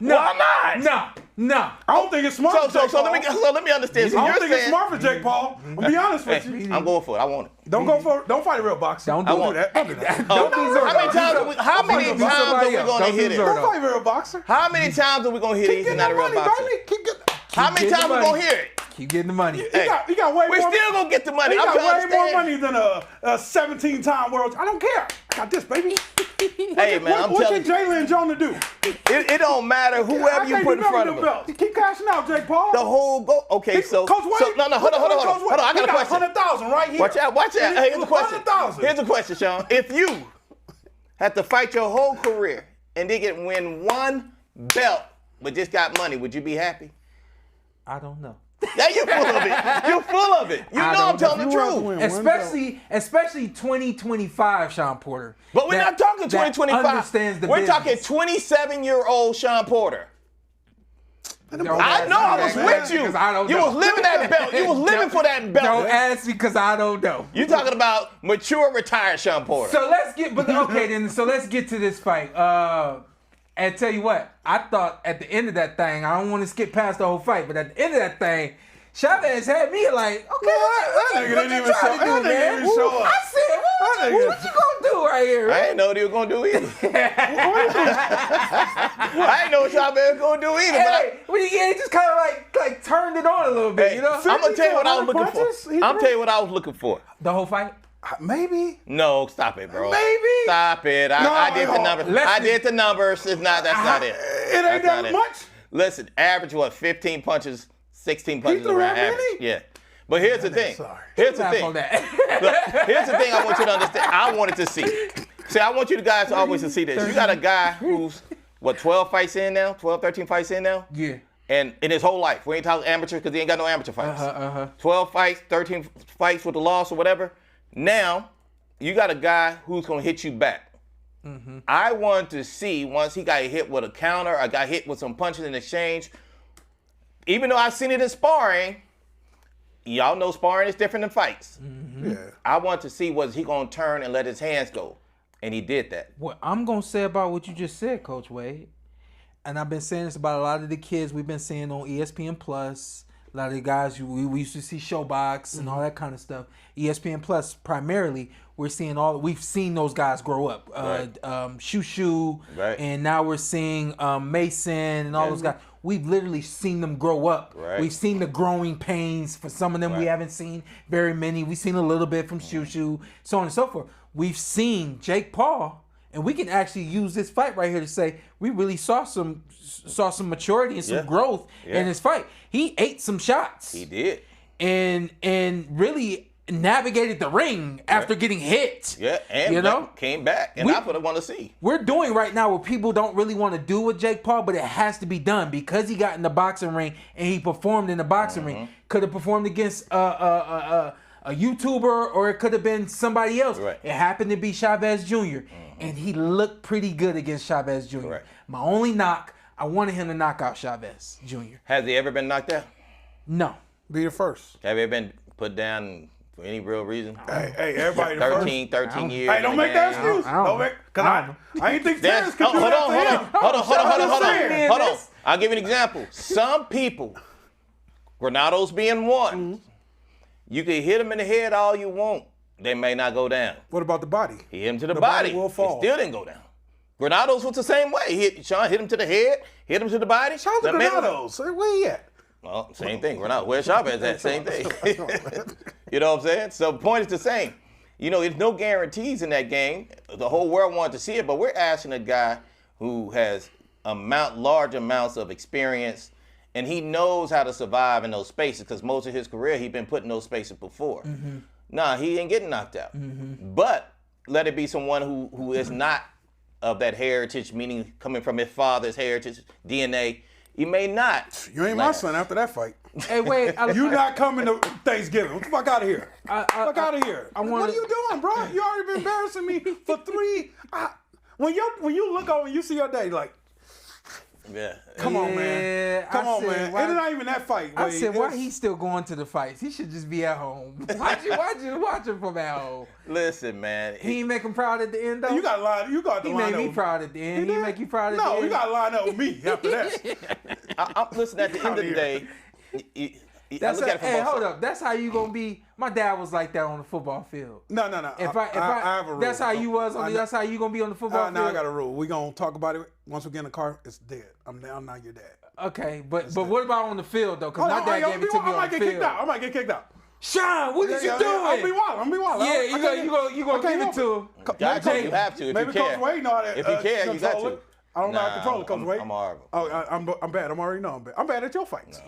No. Why not? No. I don't think it's smart. for Jake So Paul. let me understand. So I you're don't think it's saying, smart for Jake Paul. I'll be honest with you. I'm going for it. I want it. Don't fight a real boxer. Don't do that. Don't do that. Don't be Zurdo. How many times are we going to hit it? Don't fight a real boxer. How many times are we going to hit it? He's Keep not a getting real that boxer. money, baby. How many getting times the are we going money. to hear it? Keep getting the money. He got way We're more. still gonna get the money. He I'm got trying way to more understand. money than a 17-time world. I don't care. I got this, baby. Hey, man, I'm what telling can you, Jalen Jones do? it don't matter whoever you put in front of him. Keep cashing out, Jake Paul. The whole go. Okay, so Coach Wade, no, hold on. I got a question. 100,000 right here. Watch out. Hey, here's a question. 100,000. Here's a question, Sean. If you had to fight your whole career and didn't win one belt, but just got money, would you be happy? I don't know. Yeah, you're full of it. You're full of it. You know I'm telling the truth. Especially 2025, Sean Porter. But we're not talking 2025. Understands the we're business. talking 27-year-old Sean Porter. I know I was with you. You was living that belt. You was living for that belt. Don't ask me because I don't know. You talking about mature, retired Sean Porter. So let's get to this fight. And tell you what, I thought at the end of that thing, I don't want to skip past the whole fight, but at the end of that thing, Chavez had me like, okay, what you trying to do, man? I said, what you gonna do right here? I didn't know what he was gonna do either. I didn't know what Chavez was gonna do either. Hey, he just kind of like turned it on a little bit, Hey, you know? I'm gonna tell you what I was looking for. I'm tell you what I was looking for. The whole fight? Maybe. No, stop it, bro. Maybe. Stop it. I did the numbers. I did the numbers. That's not it. It ain't that much. Listen, average 15 punches, 16 punches threw around that average. many? Yeah. But here's the thing. sorry. Here's the Laugh thing. on that. Look, here's the thing I want you to understand. I wanted to see. See, I want you guys always to see this. You got a guy who's, 12 fights in now? 12, 13 fights in now? Yeah. And in his whole life. We ain't talking amateur because he ain't got no amateur fights. 12 fights, 13 fights with a loss or whatever. Now, you got a guy who's going to hit you back. I want to see, once he got hit with a counter, I got hit with some punches in exchange, even though I've seen it in sparring, y'all know sparring is different than fights. Yeah. I want to see, was he going to turn and let his hands go? And he did that. What I'm going to say about what you just said, Coach Wade, and I've been saying this about a lot of the kids we've been seeing on ESPN Plus, a lot of the guys we used to see Showbox and all that kind of stuff. ESPN Plus primarily, we've seen those guys grow up. Shushu, Right. and now we're seeing Mason and all those guys. We've literally seen them grow up. Right. We've seen the growing pains. For some of them, we haven't seen very many. We've seen a little bit from Shushu, so on and so forth. We've seen Jake Paul, and we can actually use this fight right here to say we really saw some maturity and some growth in his fight. He ate some shots. He did. And really navigated the ring after getting hit. Yeah, and came back. And that's what I want to see. We're doing right now what people don't really want to do with Jake Paul, but it has to be done because he got in the boxing ring and he performed in the boxing ring. Could have performed against a YouTuber, or it could have been somebody else. Right. It happened to be Chavez Jr. And he looked pretty good against Chavez Jr. Right. My only knock, I wanted him to knock out Chavez Jr. Has he ever been knocked out? No. Be the first. Have you ever been put down for any real reason? Hey, everybody the 13 first. years. Hey, don't make that excuse. I don't Don't make, cause I ain't think Terrence could do Hold that to him. on. Hold on. I'll give you an example. Some people, Granado's being one, you can hit them in the head all you want. They may not go down. What about the body? He hit him to the body body. will fall. It still didn't go down. Granado's was the same way. Sean hit him to the head, hit him to the body. Shout out to The man- Granados. Where he at? Well, same thing. Granado. Where's Chavez at? Same thing. You know what I'm saying? So the point is the same. You know, there's no guarantees in that game. The whole world wanted to see it, but we're asking a guy who has large amounts of experience, and he knows how to survive in those spaces because most of his career he's been put in those spaces before. Nah, he ain't getting knocked out. But let it be someone who is not of that heritage, meaning coming from his father's heritage, DNA. He may not. You ain't my son after that fight. Hey, wait. You not coming to Thanksgiving. What the fuck out of here? Fuck out of here. What are you doing, bro? You already been embarrassing me for 3. When you look over and you see your day, like, Yeah. come on, man. Come on, man. Why, It's not even that fight. I Wade. said, why he still going to the fights? He should just be at home. Watch him from at home. Listen, man. He ain't make him proud at the end, though? You got to line. You got to He line made me up. proud at the end. He make you proud at the No, end? you got to line up with me after that. Listen, at the end of the day, I look at it from both hold sides. up. That's how you gonna be. My dad was like that on the football field. No. If I have a rule. that's how you was. That's how you gonna be on the football field. Now I got a rule. We gonna talk about it once we get in the car. It's dead. I'm now your dad. Okay, but what about on the field though? Because my dad gave it to me on the field. I might get kicked out. Sean, what did you doing? I'm gonna be wild. Yeah, you gonna give it to him. You have to if maybe you care. Coach Wade know how to If you care, you got control to. it. I don't know how to control it, Coach Wade. I'm horrible. Oh, I'm bad. I'm already know I'm bad. I'm bad at your fights.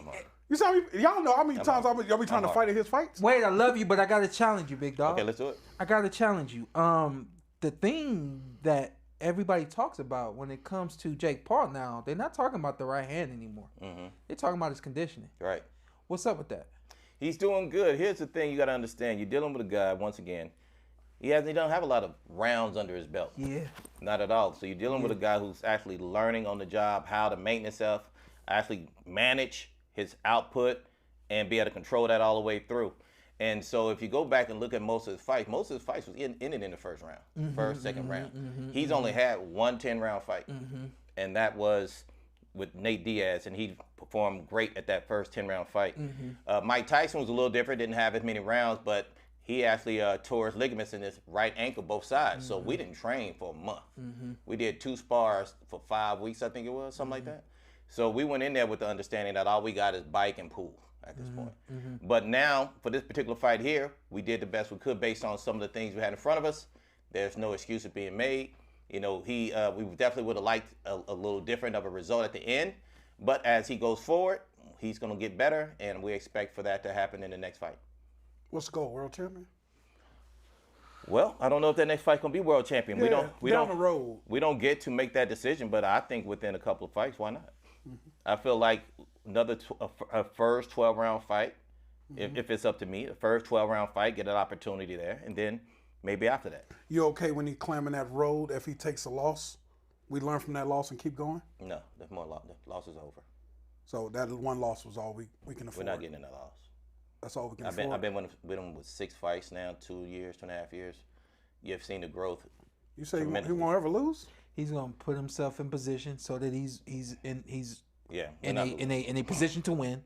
You saw me? Y'all know how many times y'all be trying to fight at his fights? Wade, I love you, but I gotta challenge you, big dog. Okay, let's do it. I gotta challenge you. The thing that everybody talks about when it comes to Jake Paul now, they're not talking about the right hand anymore. They're talking about his conditioning. Right. What's up with that? He's doing good. Here's the thing you got to understand. You're dealing with a guy, once again, he don't have a lot of rounds under his belt. Yeah. Not at all. So you're dealing with a guy who's actually learning on the job how to maintain himself, actually manage his output, and be able to control that all the way through. And so if you go back and look at most of his fights was ended in the first round, second round. He's only had one 10-round fight, and that was with Nate Diaz, and he performed great at that first 10-round fight. Mike Tyson was a little different, didn't have as many rounds, but he actually tore his ligaments in his right ankle, both sides. So we didn't train for a month. We did 2 spars for 5 weeks, I think it was, something like that. So we went in there with the understanding that all we got is bike and pool at this point. But now, for this particular fight here, we did the best we could based on some of the things we had in front of us. There's no excuses being made. You know, we definitely would have liked a little different of a result at the end. But as he goes forward, he's going to get better, and we expect for that to happen in the next fight. What's the goal, world champion? Well, I don't know if that next fight's going to be world champion. Yeah, we down the road. We don't get to make that decision, but I think within a couple of fights, why not? I feel like another a first 12-round fight, if it's up to me, a first 12-round fight, get an opportunity there, and then maybe after that. You okay when he clamming that road if he takes a loss? We learn from that loss and keep going? No, there's more the loss is over. So that one loss was all we can afford? We're not getting in that loss. That's all we can afford? I've been with him with 6 fights now, 2.5 years. You've seen the growth. You say he won't ever lose? He's gonna put himself in position so that he's in a position to win,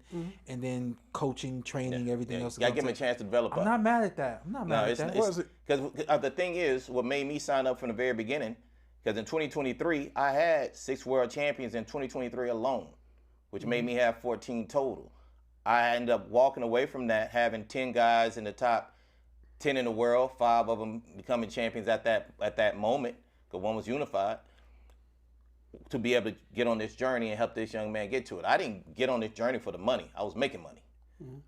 and then coaching, training, everything else. You gotta give him a chance to develop. I'm not mad at that. I'm not mad at that. What is it? Because the thing is, what made me sign up from the very beginning, because in 2023 I had 6 world champions in 2023 alone, which made me have 14 total. I ended up walking away from that, having 10 guys in the top 10 in the world, 5 of them becoming champions at that moment, because one was unified, to be able to get on this journey and help this young man get to it. I didn't get on this journey for the money. I was making money.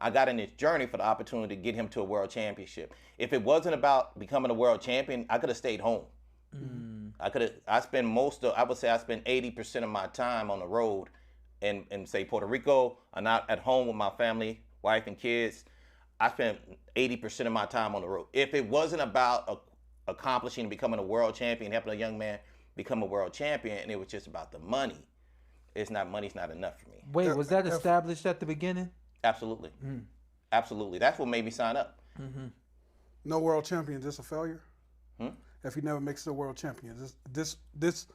I got in this journey for the opportunity to get him to a world championship. If it wasn't about becoming a world champion, I could have stayed home. I spend 80% of my time on the road in say Puerto Rico. I'm not at home with my family, wife and kids. I spent 80% of my time on the road. If it wasn't about accomplishing and becoming a world champion, helping a young man become a world champion, and it was just about the money, money's not enough for me. Wait, was that established at the beginning? Absolutely. Absolutely. That's what made me sign up. No world champion, just a failure? If he never makes it a world champion, this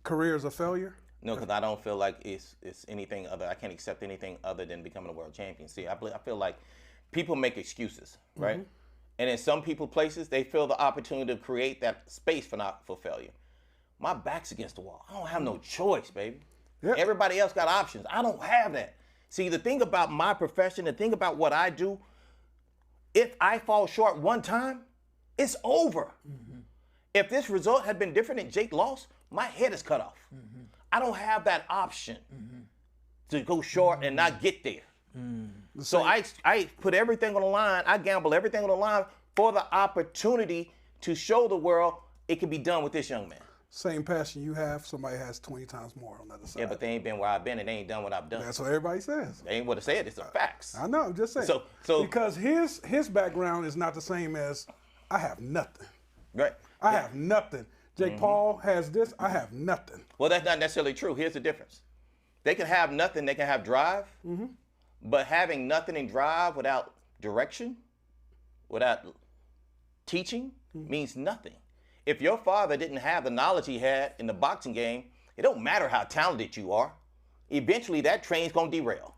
career is a failure? No, because I don't feel like it's anything other. I can't accept anything other than becoming a world champion. See, I feel like people make excuses, right? And in some places, they feel the opportunity to create that space for failure. My back's against the wall. I don't have no choice, baby. Yeah. Everybody else got options. I don't have that. See, the thing about my profession, the thing about what I do, if I fall short one time, it's over. If this result had been different and Jake lost, my head is cut off. I don't have that option to go short and not get there. So I put everything on the line. I gamble everything on the line for the opportunity to show the world it can be done with this young man. Same passion you have, somebody has 20 times more on the other side. Yeah, but they ain't been where I've been and they ain't done what I've done. That's what everybody says. They ain't what I said. It's the facts. I know. I'm just saying. So because his background is not the same as I have nothing. Right. I have nothing. Jake Paul has this. I have nothing. Well, that's not necessarily true. Here's the difference. They can have nothing. They can have drive. But having nothing and drive without direction, without teaching, means nothing. If your father didn't have the knowledge he had in the boxing game, it don't matter how talented you are. Eventually, that train's gonna derail.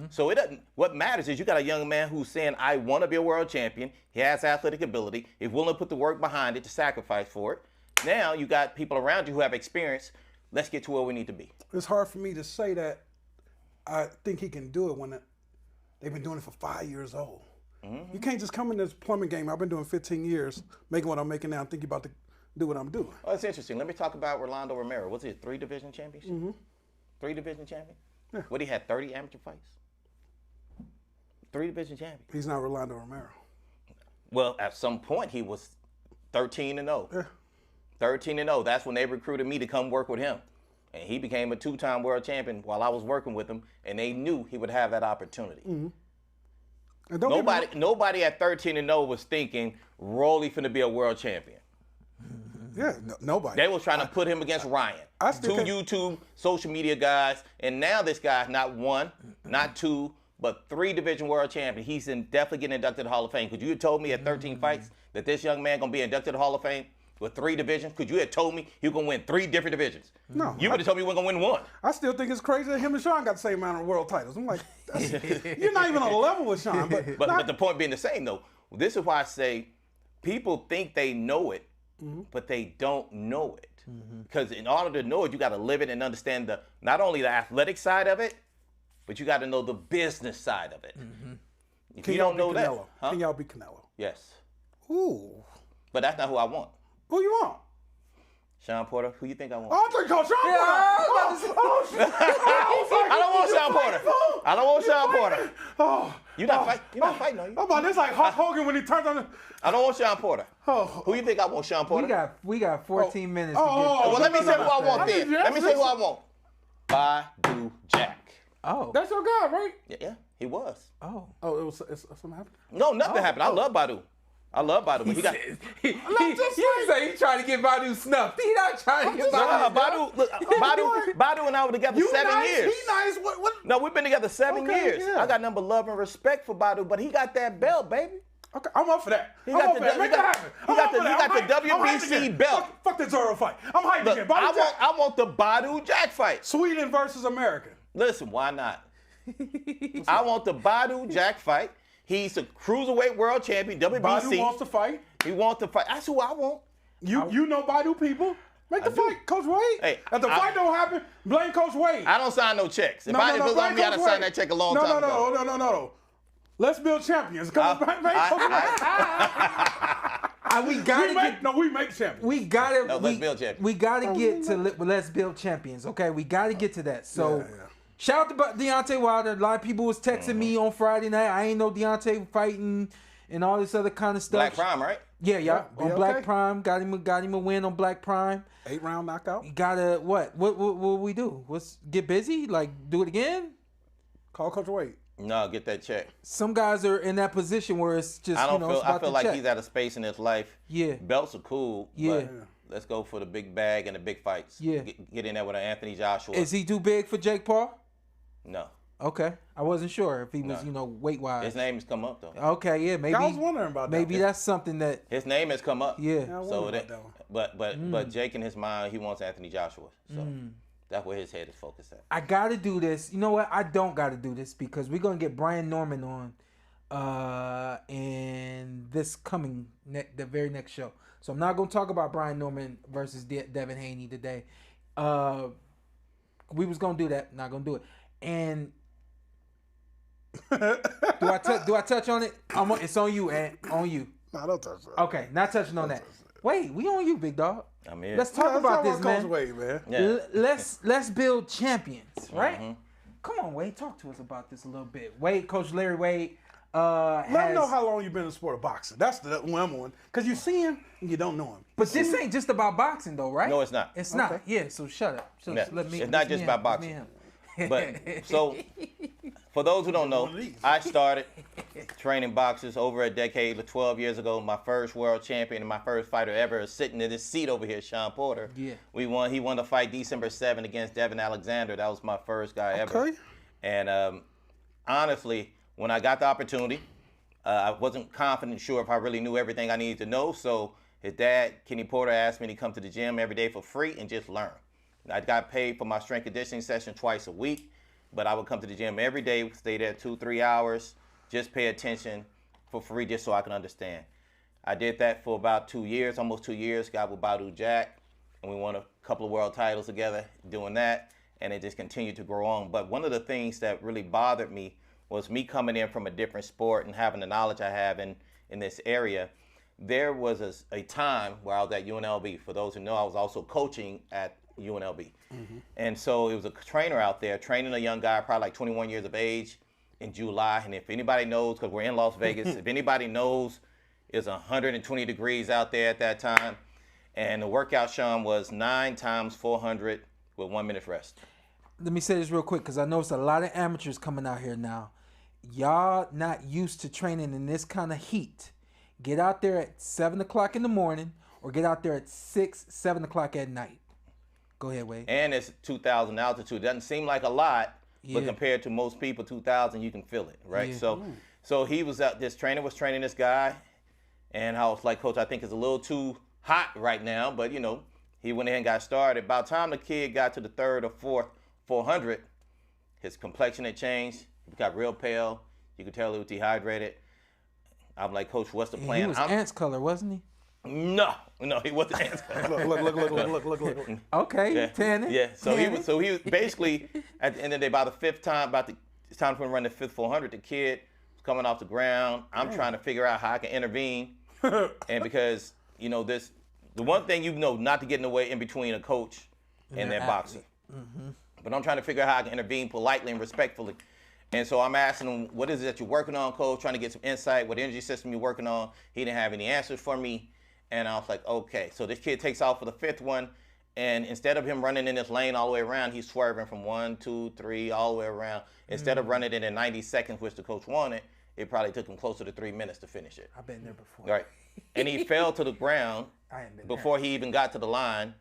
So it doesn't. What matters is you got a young man who's saying, "I want to be a world champion." He has athletic ability. He's willing to put the work behind it to sacrifice for it. Now you got people around you who have experience. Let's get to where we need to be. It's hard for me to say that I think he can do it when they've been doing it for 5 years old. Mm-hmm. You can't just come in this plumbing game. I've been doing 15 years, making what I'm making now, and think about to do what I'm doing. Oh, it's interesting. Let me talk about Rolando Romero. What's he, 3 division championship? 3 division champion? Yeah. What, he had 30 amateur fights? 3 division champion. He's not Rolando Romero. Well, at some point he was 13-0. Yeah. 13-0. That's when they recruited me to come work with him. And he became a 2-time world champion while I was working with him, and they knew he would have that opportunity. And don't get me Nobody at 13-0 was thinking Rolly finna be a world champion. Yeah, nobody. They was trying to put him against Ryan. I 2 still can't- YouTube social media guys, and now this guy's not 1, not 2, but 3 division world champion. He's definitely getting inducted to the Hall of Fame. Could you have told me at 13 fights that this young man gonna be inducted to the Hall of Fame with 3 divisions? Could you have told me he was gonna win 3 different divisions? No. You would have told me he wasn't gonna win 1. I still think it's crazy that him and Sean got the same amount of world titles. I'm like, you're not even on a level with Sean. But the point being the same though. This is why I say people think they know it, but they don't know it. Because in order to know it, you got to live it and understand not only the athletic side of it, but you got to know the business side of it. If Can you y'all don't know be that, Canelo? huh? Can y'all be Canelo? Yes. Ooh. But that's not who I want. Who you want? Sean Porter, who you think I want? Oh, I thought you called Sean Porter. I don't want Sean Porter. I don't want Sean Porter. Oh, You're not fighting, are you? I'm about this like Hulk Hogan when he turns on the. I don't want Sean Porter. Oh, Who you think I want, Sean Porter? We got 14 minutes to get Well, let me say who I want I then. mean, Let me say who I want. Badu Jack. Oh. That's your guy, right? Yeah, he was. Oh. Oh, it's something happened. No, nothing happened. I love Badu. But he got. He say he trying to get Badu snuffed. He not trying to get Badu. Badu, look, Badu and I were together 7 years. He nice. What? No, we've been together 7 Okay, years. yeah. I got number love and respect for Badu, but he got that belt, baby. Okay, I'm up for that. He I'm got up the- for that. he Make got- that happen. he I'm got up the- for that. he got I'm the hyped. I'm hyped WBC again. belt. Fuck the Zurdo fight. I'm hyped Look, again. Badu Jack. I want the Badu Jack fight. Sweden versus American. Listen, why not? I want the Badu Jack fight. He's a cruiserweight world champion, WBC. Badu wants to fight. He wants to fight. That's who I want. You know Badu people. Make the do. fight, Coach Wade. Hey, if the fight don't happen, blame Coach Wade. I don't sign no checks. If it was on blame me, I'd have Coach signed Wade. that check a long time ago. No. Let's build champions. Come on, blame Coach Wade. We gotta get. We make champions. We gotta. No, let's build champions. We gotta get to let's build champions. Okay, we gotta get to that. So, Yeah. shout out to Deontay Wilder. A lot of people was texting me on Friday night. I ain't know Deontay fighting and all this other kind of stuff. Black Prime, right? Yeah. On BLK. Black Prime, got him a win on Black Prime. 8-round knockout. You gotta what we do? Let's get busy. Like do it again. Call Coach Wade. No, get that check. Some guys are in that position where it's just I it's about I feel to like check. he's at a space in his life. Yeah. Belts are cool. Yeah. But let's go for the big bag and the big fights. Yeah. Get in there with an Anthony Joshua. Is he too big for Jake Paul? No. Okay, I wasn't sure if he was, No. weight wise. His name has come up though. Okay, yeah, maybe. I was wondering about that. Maybe that's something that. His name has come up. Yeah. I So wonder that, about that one. but Jake in his mind, he wants Anthony Joshua. So that's where his head is focused at. I gotta do this. You know what? I don't gotta do this because we're gonna get Brian Norman on, in this coming the very next show. So I'm not gonna talk about Brian Norman versus Devin Haney today. We was gonna do that. Not gonna do it. And do I touch on it? It's on you, Ant. On you. Nah, don't touch that. Okay, not touching on that. Wait, we on you, big dog. I'm here. Let's talk about this, Coach man. Wade, man. Yeah. Let's build champions, right? Come on, Wade. Talk to us about this a little bit. Wade, Coach Larry Wade. Let him know how long you've been in the sport of boxing. That's the one one. Because you see him and you don't know him. But this ain't just about boxing, though, right? No, it's not. It's not. Yeah. So shut up. So Yeah. let me. It's not just about boxing. But so, for those who don't know, I started training boxers over a decade, 12 years ago. My first world champion and my first fighter ever is sitting in this seat over here, Sean Porter. Yeah. He won the fight December 7 against Devin Alexander. That was my first guy ever. Okay. And honestly, when I got the opportunity, I wasn't confident, sure if I really knew everything I needed to know. So his dad, Kenny Porter, asked me to come to the gym every day for free and just learn. I got paid for my strength conditioning session twice a week, but I would come to the gym every day, stay there 2-3 hours, just pay attention for free just so I can understand. I did that for about 2 years, almost 2 years, got with Badu Jack, and we won a couple of world titles together doing that. and it just continued to grow on. But one of the things that really bothered me was me coming in from a different sport and having the knowledge I have in this area. There was a time where I was at UNLV. For those who know, I was also coaching at UNLV. And so it was a trainer out there training a young guy, probably like 21 years of age, in July. And if anybody knows, because we're in Las Vegas, if anybody knows, it's 120 degrees out there at that time. And the workout, Sean, was 9 times 400 with 1 minute rest. Let me say this real quick, because I know it's a lot of amateurs coming out here now. Y'all not used to training in this kind of heat. Get out there at 7 o'clock in the morning or get out there at 6, 7 o'clock at night. Go ahead, Wade. And it's 2,000 altitude. Doesn't seem like a lot, but compared to most people, 2,000, you can feel it, right? Yeah. So he was out, this trainer was training this guy, and I was like, Coach, I think it's a little too hot right now, but, you know, he went ahead and got started. By the time the kid got to the 3rd or 4th 400, his complexion had changed. He got real pale. You could tell he was dehydrated. I'm like, Coach, what's the plan? He was ants color, wasn't he? No, he wasn't ants color. Look. Okay, tanning. Yeah, so he was basically at the end of the day, by the 5th time, it's time for him to run the 5th 400. The kid was coming off the ground. I'm trying to figure out how I can intervene, and because the one thing not to get in the way in between a coach and their boxer. But I'm trying to figure out how I can intervene politely and respectfully. And so I'm asking him, what is it that you're working on, Coach? Trying to get some insight. What energy system you're working on? He didn't have any answers for me. And I was like, okay. So this kid takes off for the 5th one. And instead of him running in this lane all the way around, he's swerving from 1, 2, 3, all the way around. Instead of running it in 90 seconds, which the coach wanted, it probably took him closer to 3 minutes to finish it. I've been there before. Right. And he fell to the ground before he even got to the line.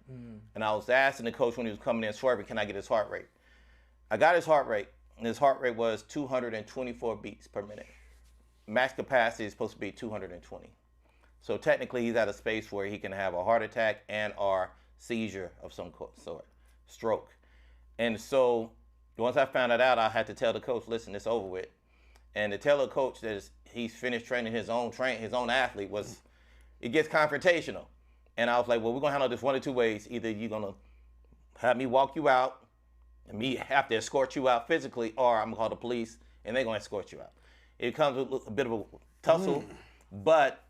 And I was asking the coach when he was coming in swerving, can I get his heart rate? I got his heart rate. And his heart rate was 224 beats per minute. Max capacity is supposed to be 220. So technically, he's at a space where he can have a heart attack and/or seizure of some sort, stroke. And so once I found that out, I had to tell the coach, listen, it's over with. And to tell the coach that he's finished training his own athlete it gets confrontational. And I was like, well, we're going to handle this one of two ways. Either you're going to have me walk you out, and me have to escort you out physically, or I'm going to call the police, and they're going to escort you out. It comes with a bit of a tussle, but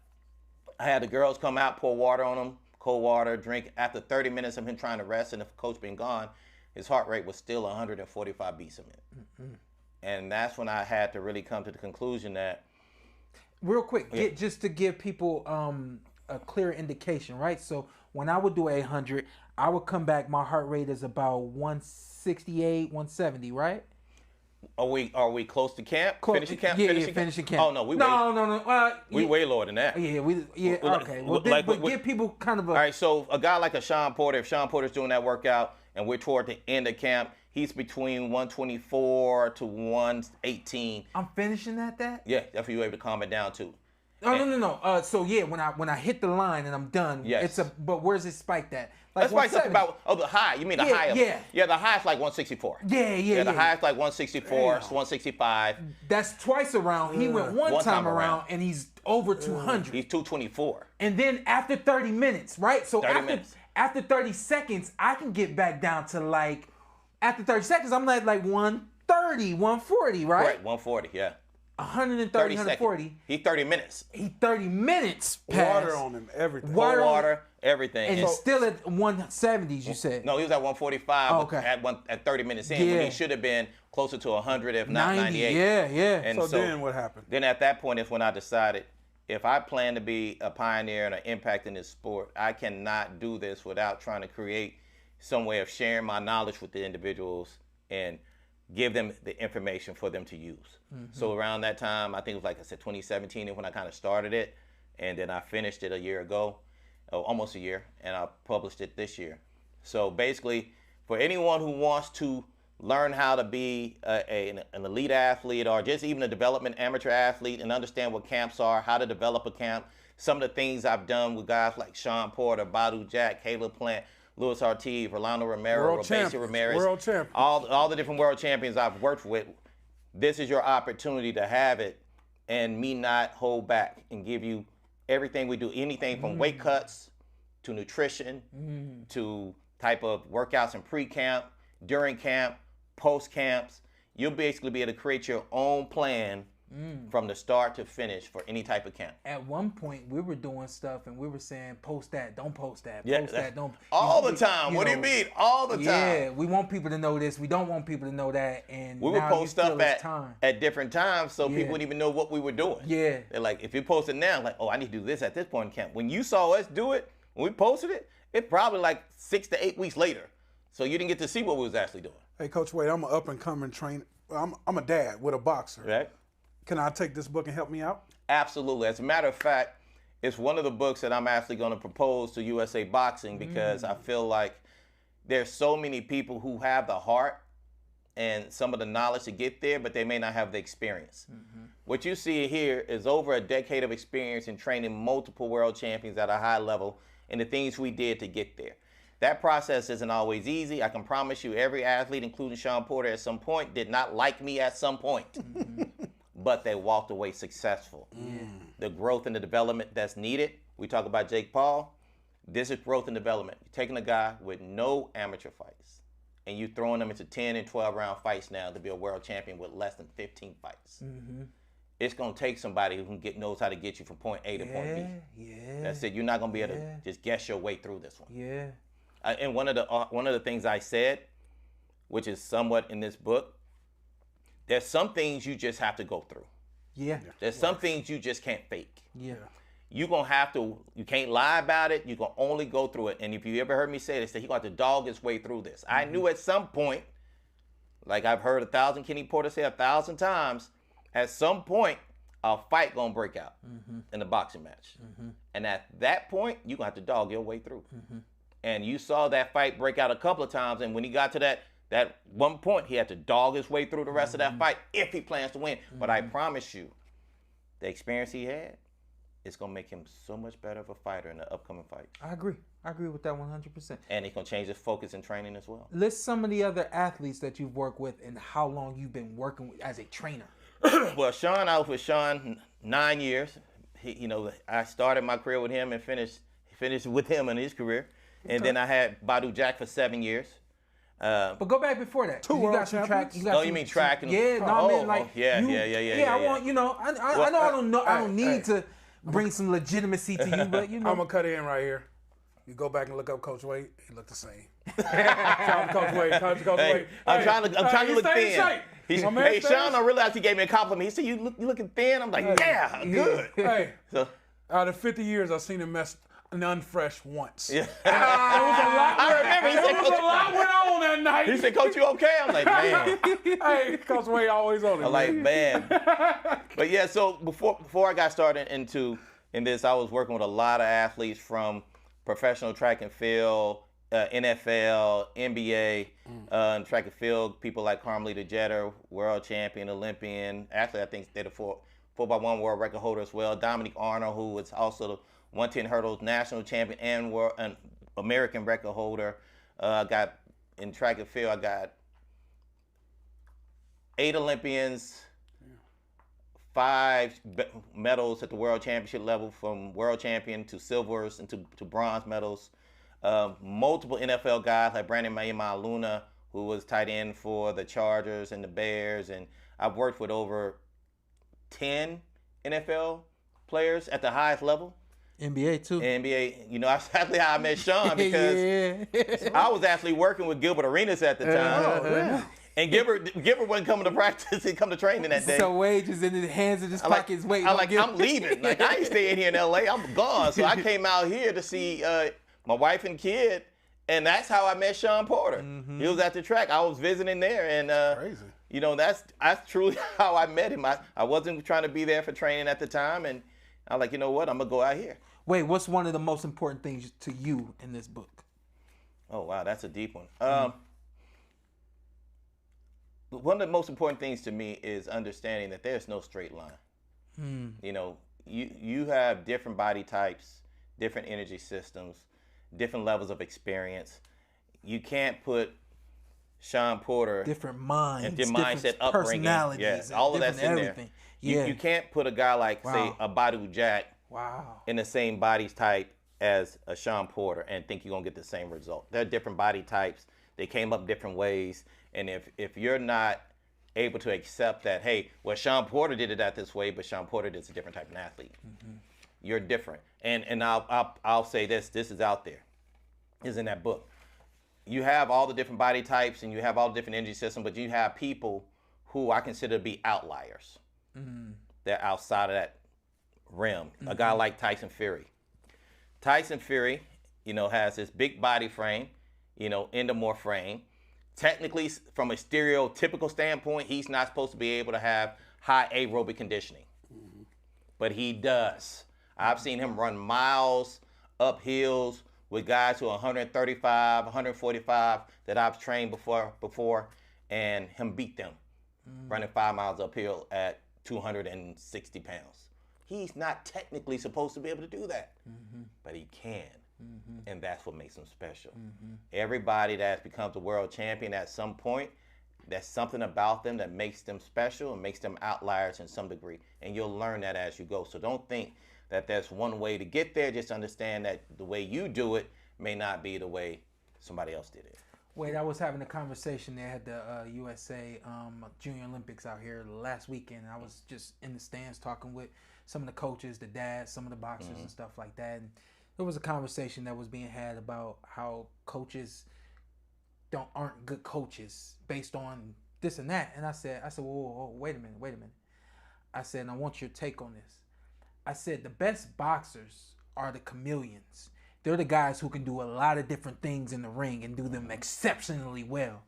I had the girls come out, pour water on him, cold water, drink. After 30 minutes of him trying to rest and the coach being gone, his heart rate was still 145 beats a minute. And that's when I had to really come to the conclusion that... Real quick, just to give people a clear indication, right? So when I would do 800, I would come back, my heart rate is about 168, 170, right? Are we close to camp? Finishing camp? Finishing camp. Oh, no, we way lower than that. Okay. But give people kind of a... All right, so a guy like a Sean Porter, if Sean Porter's doing that workout and we're toward the end of camp, he's between 124 to 118. I'm finishing at that? Yeah, that's what you're able to calm it down to. No. So yeah, when I hit the line and I'm done, but where's it spiked at? Like that's spiked about the high. You mean the high? Yeah, the high's like 164. Yeah. The high's like 164, 165. That's twice around. He went one time around and he's over 200. He's 224. And then after 30 minutes, right? So 30 minutes. After 30 seconds, I can get back down to after 30 seconds, I'm at 130, 140, right? Right, 140, yeah. 130, 140. He 30 minutes. He 30 minutes past. Water on him, everything. Water, everything. And still at 170s, you said? No, he was at 145 at 30 minutes in when he should have been closer to 100, if not 98. Yeah. And so then what happened? Then at that point is when I decided, if I plan to be a pioneer and an impact in this sport, I cannot do this without trying to create some way of sharing my knowledge with the individuals and give them the information for them to use. So around that time, I think it was 2017 is when I kind of started it. And then I finished it a year ago, almost a year, and I published it this year. So basically, for anyone who wants to learn how to be an elite athlete or just even a development amateur athlete and understand what camps are, how to develop a camp, some of the things I've done with guys like Sean Porter, Badu Jack, Caleb Plant, Luis Ortiz, Rolando Romero, Robeisy Ramirez, world champions. all the different world champions I've worked with. This is your opportunity to have it and me not hold back and give you everything we do, anything from weight cuts to nutrition to type of workouts in pre-camp, during camp, post camps. You'll basically be able to create your own plan from the start to finish for any type of camp. At one point, we were doing stuff and we were saying, post that, don't post that, Yeah, post that, don't. all the time. What do you mean? All the time. Yeah, we want people to know this. We don't want people to know that. And We would now post you feel stuff it's time. at different times so Yeah. people wouldn't even know what we were doing. Yeah. They're like, if you post it now, like, oh, I need to do this at this point in camp. When you saw us do it, when we posted it, it's probably like 6 to 8 weeks later. So you didn't get to see what we was actually doing. Hey, Coach Wade, I'm an up-and-coming trainer. I'm a dad with a boxer. Right? Can I take this book and help me out? Absolutely. As a matter of fact, it's one of the books that I'm actually going to propose to USA Boxing because I feel like there's so many people who have the heart and some of the knowledge to get there, but they may not have the experience. What you see here is over a decade of experience in training multiple world champions at a high level and the things we did to get there. That process isn't always easy. I can promise you every athlete, including Shawn Porter at some point, did not like me at some point. But they walked away successful. The growth and the development that's needed. We talk about Jake Paul. This is growth and development. You're taking a guy with no amateur fights and you throwing him into 10 and 12 round fights now to be a world champion with less than 15 fights. It's going to take somebody who knows how to get you from point A to point B. Yeah. That's it. You're not going to be able to just guess your way through this one. Yeah. And one of the things I said, which is somewhat in this book, there's some things you just have to go through. Yeah. There's some things you just can't fake. Yeah. You're going to have to, you can't lie about it. You're going to only go through it. And if you ever heard me say this, that he's going to have to dog his way through this. I knew at some point, like I've heard Kenny Porter say 1,000 times, at some point, a fight going to break out in a boxing match. And at that point, you're going to have to dog your way through. And you saw that fight break out a couple of times. And when he got to that one point, he had to dog his way through the rest of that fight if he plans to win. But I promise you, the experience he had, it's going to make him so much better of a fighter in the upcoming fight. I agree. I agree with that 100%. And he's going to change his focus in training as well. List some of the other athletes that you've worked with and how long you've been working with as a trainer. Well, Shawn, I was with Shawn 9 years. I started my career with him and finished with him in his career. And then I had Badu Jack for 7 years. But go back before that. 2 You world got some track. champions? You mean track? Yeah, no, I mean like. Yeah. I want, I don't need to bring some legitimacy to you, but I'm gonna cut in right here. You go back and look up Coach Wade. He looked the same. Shout out to Coach Wade. Coach Hey, Wade. I'm trying to look stay in thin. shape. Hey, My man Shawn, stays- I realized he gave me a compliment. He said, you looking thin? I'm like, yeah, good. Hey, So, out of 50 years, I've seen him mess unfresh once. yeah. I remember he said, There was a lot went on that night. He said, Coach, you okay? I'm like, man. Hey, Coach Wade always on it. I'm like, man. But yeah, so before I got started in this, I was working with a lot of athletes from professional track and field, NFL, NBA, and track and field. People like Carmelita Jeter, world champion, Olympian. Actually, I think they're the 4x1 world record holder as well. Dominic Arnold, who is also the 110 hurdles national champion and American record holder. I got in track and field, I got 8 Olympians, 5 medals at the world championship level, from world champion to silvers and to bronze medals. Multiple NFL guys like Brandon Mayima-Luna, who was tight end for the Chargers and the Bears. And I've worked with over 10 NFL players at the highest level. NBA too. NBA, that's exactly how I met Shawn, because I was actually working with Gilbert Arenas at the time. And Gilbert wasn't coming to practice, he'd come to training that day. So Wade is in his hands in his pockets waiting. I'm leaving. Like, I ain't staying here in LA, I'm gone. So I came out here to see my wife and kid, and that's how I met Shawn Porter. He was at the track. I was visiting there, and Crazy. That's truly how I met him. I wasn't trying to be there for training at the time, and I'm like, you know what, I'm gonna go out here. Wait, what's one of the most important things to you in this book? Oh wow, that's a deep one. One of the most important things to me is understanding that there's no straight line. You have different body types, different energy systems, different levels of experience. You can't put Shawn Porter Different minds, and different mindset, upbringing, personalities, all of that's in everything. there. You can't put a guy like, say, a Badu Jack in the same body type as a Shawn Porter and think you're going to get the same result. There are different body types. They came up different ways. And if you're not able to accept that, hey, well, Sean Porter did it this way, but Sean Porter is a different type of athlete. You're different. And I'll say this is out there. Is in that book. You have all the different body types and you have all the different energy systems, but you have people who I consider to be outliers. They're outside of that realm. A guy like Tyson Fury. Tyson Fury, has this big body frame, endomorph frame. Technically, from a stereotypical standpoint, he's not supposed to be able to have high aerobic conditioning. But he does. I've seen him run miles up hills with guys who are 135, 145 that I've trained before, and him beat them running 5 miles uphill at 260 pounds. He's not technically supposed to be able to do that, but he can, and that's what makes him special. Everybody that becomes a world champion at some point, there's something about them that makes them special and makes them outliers in some degree, and you'll learn that as you go. So don't think that there's one way to get there. Just understand that the way you do it may not be the way somebody else did it. Wait, I was having a conversation. They had the USA Junior Olympics out here last weekend. I was just in the stands talking with some of the coaches, the dads, some of the boxers and stuff like that. And there was a conversation that was being had about how coaches aren't good coaches based on this and that. And I said, whoa, wait a minute. I said, and I want your take on this. I said the best boxers are the chameleons. They're the guys who can do a lot of different things in the ring and do them exceptionally well.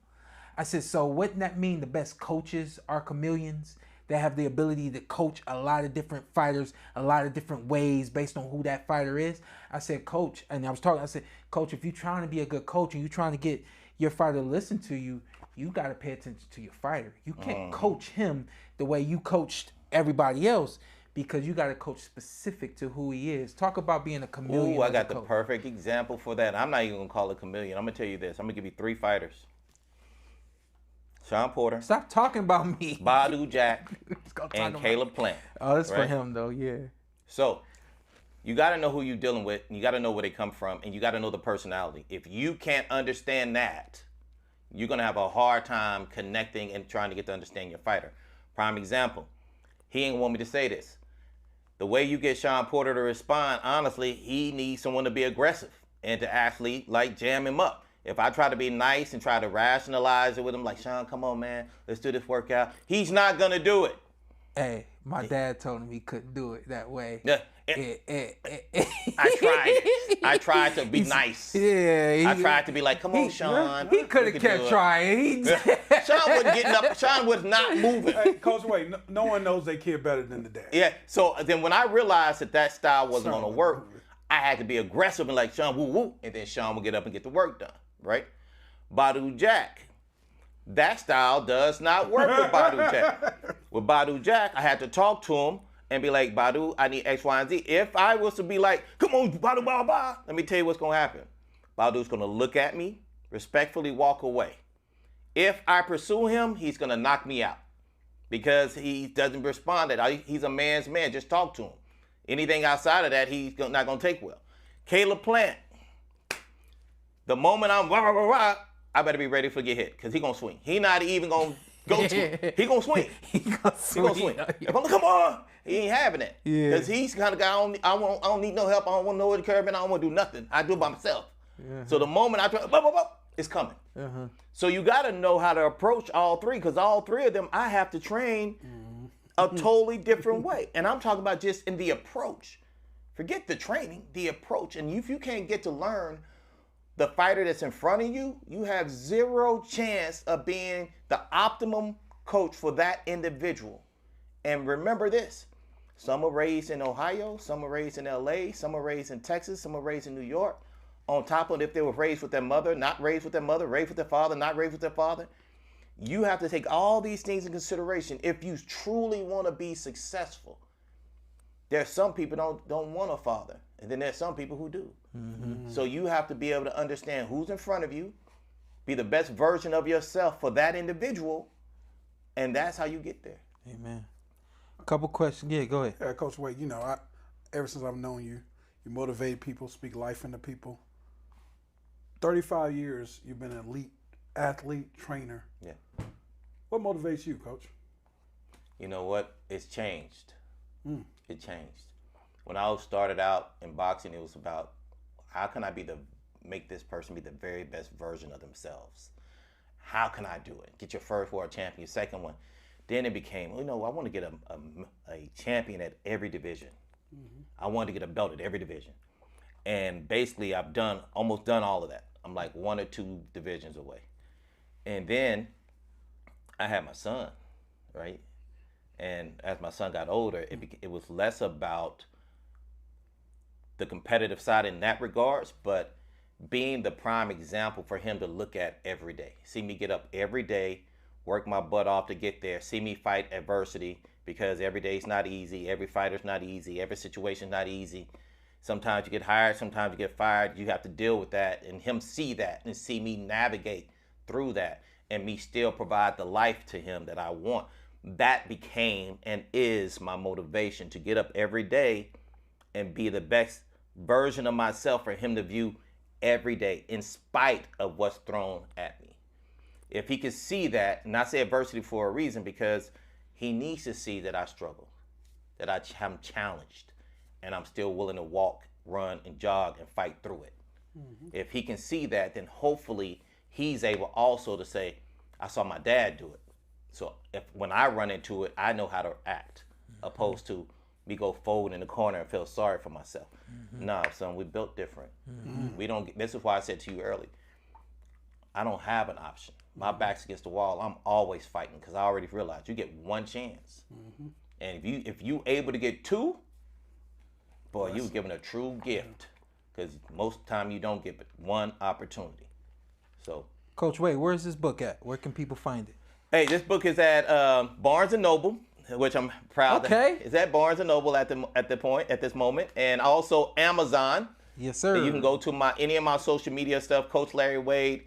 I said, so wouldn't that mean the best coaches are chameleons? They have the ability to coach a lot of different fighters, a lot of different ways based on who that fighter is. I said, coach, and I said, coach, if you're trying to be a good coach and you're trying to get your fighter to listen to you, you got to pay attention to your fighter. You can't coach him the way you coached everybody else, because you got to coach specific to who he is. Talk about being a chameleon. Ooh, I got the perfect example for that. I'm not even going to call it chameleon. I'm going to tell you this. I'm going to give you 3 fighters. Sean Porter. Stop talking about me. Badu Jack and Caleb Plant. Oh, that's right? For him, though, yeah. So you got to know who you're dealing with, and you got to know where they come from, and you got to know the personality. If you can't understand that, you're going to have a hard time connecting and trying to get to understand your fighter. Prime example. He ain't want me to say this. The way you get Sean Porter to respond, honestly, he needs someone to be aggressive and to actually, jam him up. If I try to be nice and try to rationalize it with him, like, Sean, come on, man, let's do this workout, he's not going to do it. Hey, my dad told him he couldn't do it that way. Yeah. I tried to be nice. Yeah. I tried to be like, come on, Sean. He could have kept trying. Sean wasn't getting up. Sean was not moving. Hey, Coach, wait, no one knows their kid better than the dad. Yeah, so then when I realized that style wasn't going to work, I had to be aggressive and like, Sean, woo, woo. And then Sean would get up and get the work done, right? Badu Jack. That style does not work with Badu Jack. With Badu Jack, I had to talk to him and be like, Badu, I need X, Y, and Z. If I was to be like, come on, Badu, blah, blah, let me tell you what's going to happen. Badu's going to look at me, respectfully walk away. If I pursue him, he's going to knock me out because he doesn't respond to that. He's a man's man. Just talk to him. Anything outside of that, he's not going to take well. Caleb Plant. The moment I'm I better be ready for get hit because he's going to swing. He not even going to go to it. He going to swing. He going to swing. If I'm come on, he ain't having it. Because he's the kind of guy, I don't need no help. I don't want nowhere to carry me. I don't want to do nothing. I do it by myself. So the moment I try, it's coming. So you got to know how to approach all 3 because all 3 of them, I have to train a totally different way. And I'm talking about just in the approach. Forget the training, the approach. And if you can't get to learn the fighter that's in front of you, you have 0 chance of being the optimum coach for that individual. And remember this, some are raised in Ohio, some are raised in LA, some are raised in Texas, some are raised in New York. On top of if they were raised with their mother, not raised with their mother, raised with their father, not raised with their father. You have to take all these things in consideration if you truly want to be successful. There's some people don't want a father, and then there's some people who do. So you have to be able to understand who's in front of you, be the best version of yourself for that individual, and that's how you get there. Amen. A couple questions. Yeah, go ahead. Yeah, Coach Wade, ever since I've known you, you motivate people, speak life into people. 35 years, you've been an elite athlete, trainer. Yeah. What motivates you, Coach? You know what? It's changed. It changed. When I started out in boxing, it was about how can I make this person be the very best version of themselves? How can I do it? Get your first world champion, your second one. Then it became, I want to get a champion at every division. I wanted to get a belt at every division. And basically, I've almost done all of that. I'm like 1 or 2 divisions away. And then I had my son, right? And as my son got older, it was less about the competitive side in that regards, but being the prime example for him to look at every day. See me get up every day, work my butt off to get there, see me fight adversity, because every day's not easy, every fighter's not easy, every situation's not easy. Sometimes you get hired, sometimes you get fired, you have to deal with that, and him see that and see me navigate through that and me still provide the life to him that I want. That became and is my motivation to get up every day and be the best version of myself for him to view every day in spite of what's thrown at me. If he could see that, and I say adversity for a reason, because he needs to see that I struggle, that I'm challenged, and I'm still willing to walk, run, and jog and fight through it. If he can see that, then hopefully he's able also to say, I saw my dad do it. So when I run into it, I know how to act, opposed to me go forward in the corner and feel sorry for myself. No, son, we built different. We don't. This is why I said to you early, I don't have an option. My back's against the wall. I'm always fighting because I already realized you get one chance, and if you able to get 2, boy, you were given a true gift, because most of the time you don't get but one opportunity. So, Coach Wade, where's this book at? Where can people find it? Hey, this book is at Barnes & Noble, which I'm proud of. It's at Barnes & Noble at this moment, and also Amazon. Yes, sir. You can go to any of my social media stuff, Coach Larry Wade,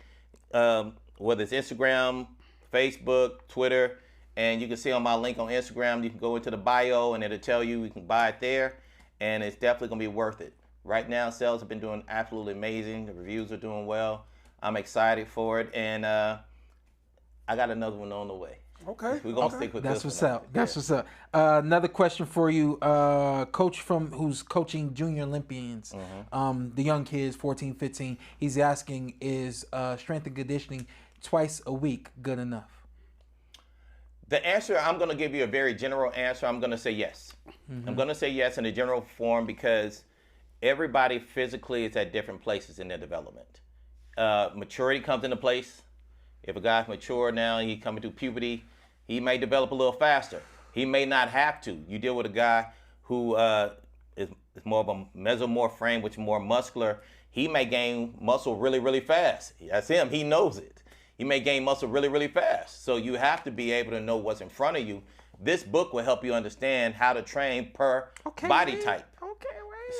whether it's Instagram, Facebook, Twitter, and you can see on my link on Instagram, you can go into the bio and it'll tell you can buy it there, and it's definitely going to be worth it. Right now, sales have been doing absolutely amazing. The reviews are doing well. I'm excited for it, and I got another one on the way. Okay. We're going to stick with That's this what's one. up. That's what's up. Another question for you. Coach who's coaching junior Olympians, the young kids, 14, 15, he's asking, is strength and conditioning twice a week good enough? The answer, I'm going to give you a very general answer. I'm going to say yes. I'm going to say yes in a general form because everybody physically is at different places in their development. Maturity comes into place. If a guy's mature now and he's coming through puberty, he may develop a little faster. He may not have to. You deal with a guy who is more of a mesomorph frame, which is more muscular. He may gain muscle really, really fast. That's him. He knows it. He may gain muscle really, really fast. So you have to be able to know what's in front of you. This book will help you understand how to train per body type.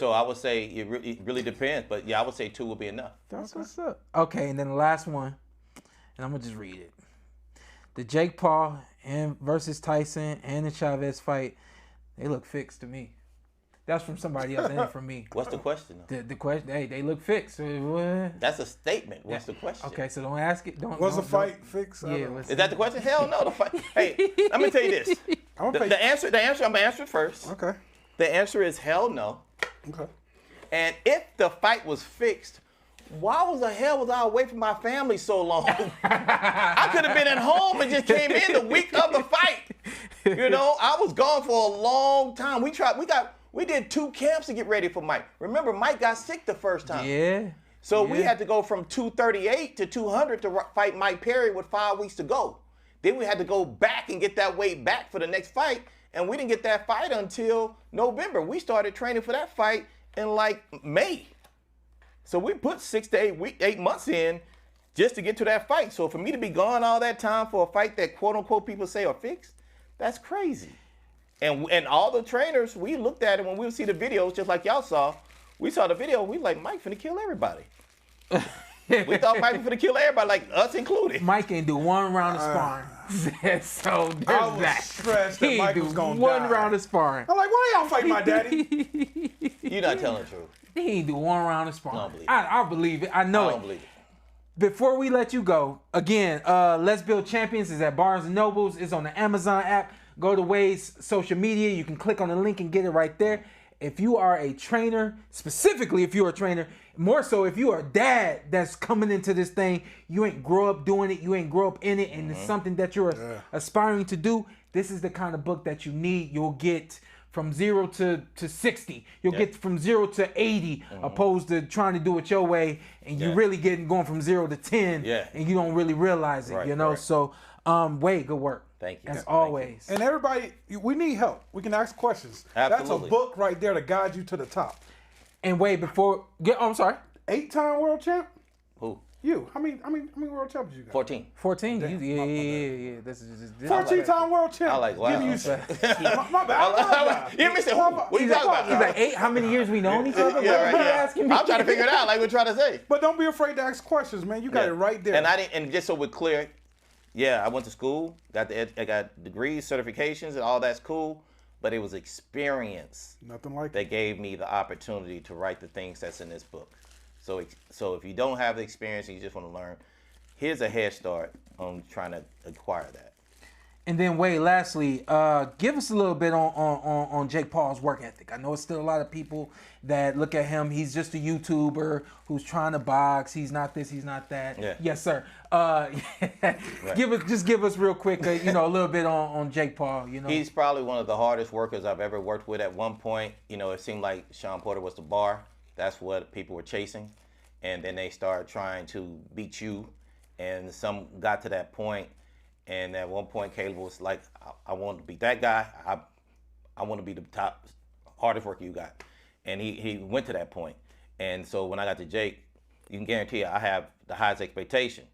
So I would say it really depends. But yeah, I would say 2 will be enough. That's what's up. Okay, and then the last one, and I'm going to just read it. The Jake Paul versus Tyson and the Chavez fight, they look fixed to me. That's from somebody else, and from me. What's the question? The question, hey, they look fixed. That's a statement. What's the question? Okay, so don't ask it. Was the fight fixed? Yeah. Is that the question? Hell no. The fight. Hey, let me tell you this. The answer. I'm gonna answer first. Okay. The answer is hell no. Okay. And if the fight was fixed, why was the hell was I away from my family so long? I could have been at home and just came in the week of the fight. You know, I was gone for a long time. We did 2 camps to get ready for Mike. Remember, Mike got sick the first time. Yeah. So we had to go from 238 to 200 to fight Mike Perry with 5 weeks to go. Then we had to go back and get that weight back for the next fight. And we didn't get that fight until November. We started training for that fight in like May. So we put 6 to 8 months in just to get to that fight. So for me to be gone all that time for a fight that quote unquote people say are fixed, that's crazy. And all the trainers, we looked at it when we would see the videos, just like y'all saw. We saw the video, we like, Mike finna kill everybody. We thought Mike was finna kill everybody, like us included. Mike ain't do 1 round of sparring. So there's I was that. stressed that He Mike ain't was do going to 1 round of sparring. I'm like, why y'all fighting my daddy? You're not telling the truth. He ain't do 1 round of sparring. I don't believe it. I believe it. I know I it. don't believe it. Before we let you go, again, Let's Build Champions is at Barnes & Nobles. It's on the Amazon app. Go to Wade's social media. You can click on the link and get it right there. If you are a trainer, specifically if you're a trainer, more so if you are a dad that's coming into this thing, you ain't grow up doing it, you ain't grow up in it, and it's something that you're aspiring to do, this is the kind of book that you need. You'll get from 0 to 60. You'll get from 0 to 80, opposed to trying to do it your way, and you really going from 0 to 10, and you don't really realize it, you know? Right. So, Wade, good work. Thank you. As always. And everybody, we need help. We can ask questions. Absolutely. That's a book right there to guide you to the top. And Wade, I'm sorry. 8-time world champ? Who? You. How many world champions you got? 14. 14. Damn, Yeah. This is 14-time world champ. I like, wow. My bad. You missed it. What are you talking about? He's like, 8? How many years we known each other? I'm trying to figure it out, like we're trying to say. But don't be afraid to ask questions, man. You got it right there. And just so we're clear, I went to school, I got degrees, certifications, and all that's cool. But it was experience. Nothing like that gave me the opportunity to write the things that's in this book. So if you don't have the experience and you just want to learn, here's a head start on trying to acquire that. And then Wade, lastly, give us a little bit on Jake Paul's work ethic. I know it's still a lot of people that look at him. He's just a YouTuber who's trying to box. He's not this. He's not that. Yeah. Yes, sir. Give us real quick, a little bit on Jake Paul. He's probably one of the hardest workers I've ever worked with. At one point, it seemed like Sean Porter was the bar. That's what people were chasing, and then they started trying to beat you, and some got to that point. And at one point, Caleb was like, I want to be that guy. I want to be the top, hardest worker you got. And he went to that point. And so when I got to Jake, you can guarantee I have the highest expectation.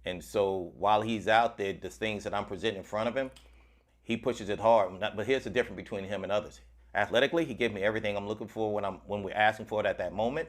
And so while he's out there, the things that I'm presenting in front of him, he pushes it hard. But here's the difference between him and others. Athletically, he gives me everything I'm looking for when we're asking for it at that moment.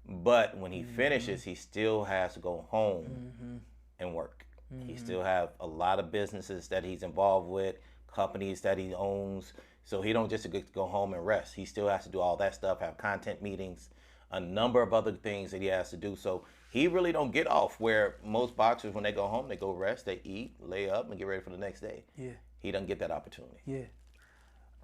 But when he finishes, he still has to go home and work. He still have a lot of businesses that he's involved with, companies that he owns. So he don't just get to go home and rest. He still has to do all that stuff, have content meetings, a number of other things that he has to do. So he really don't get off where most boxers, when they go home, they go rest, they eat, lay up, and get ready for the next day. Yeah. He doesn't get that opportunity. Yeah.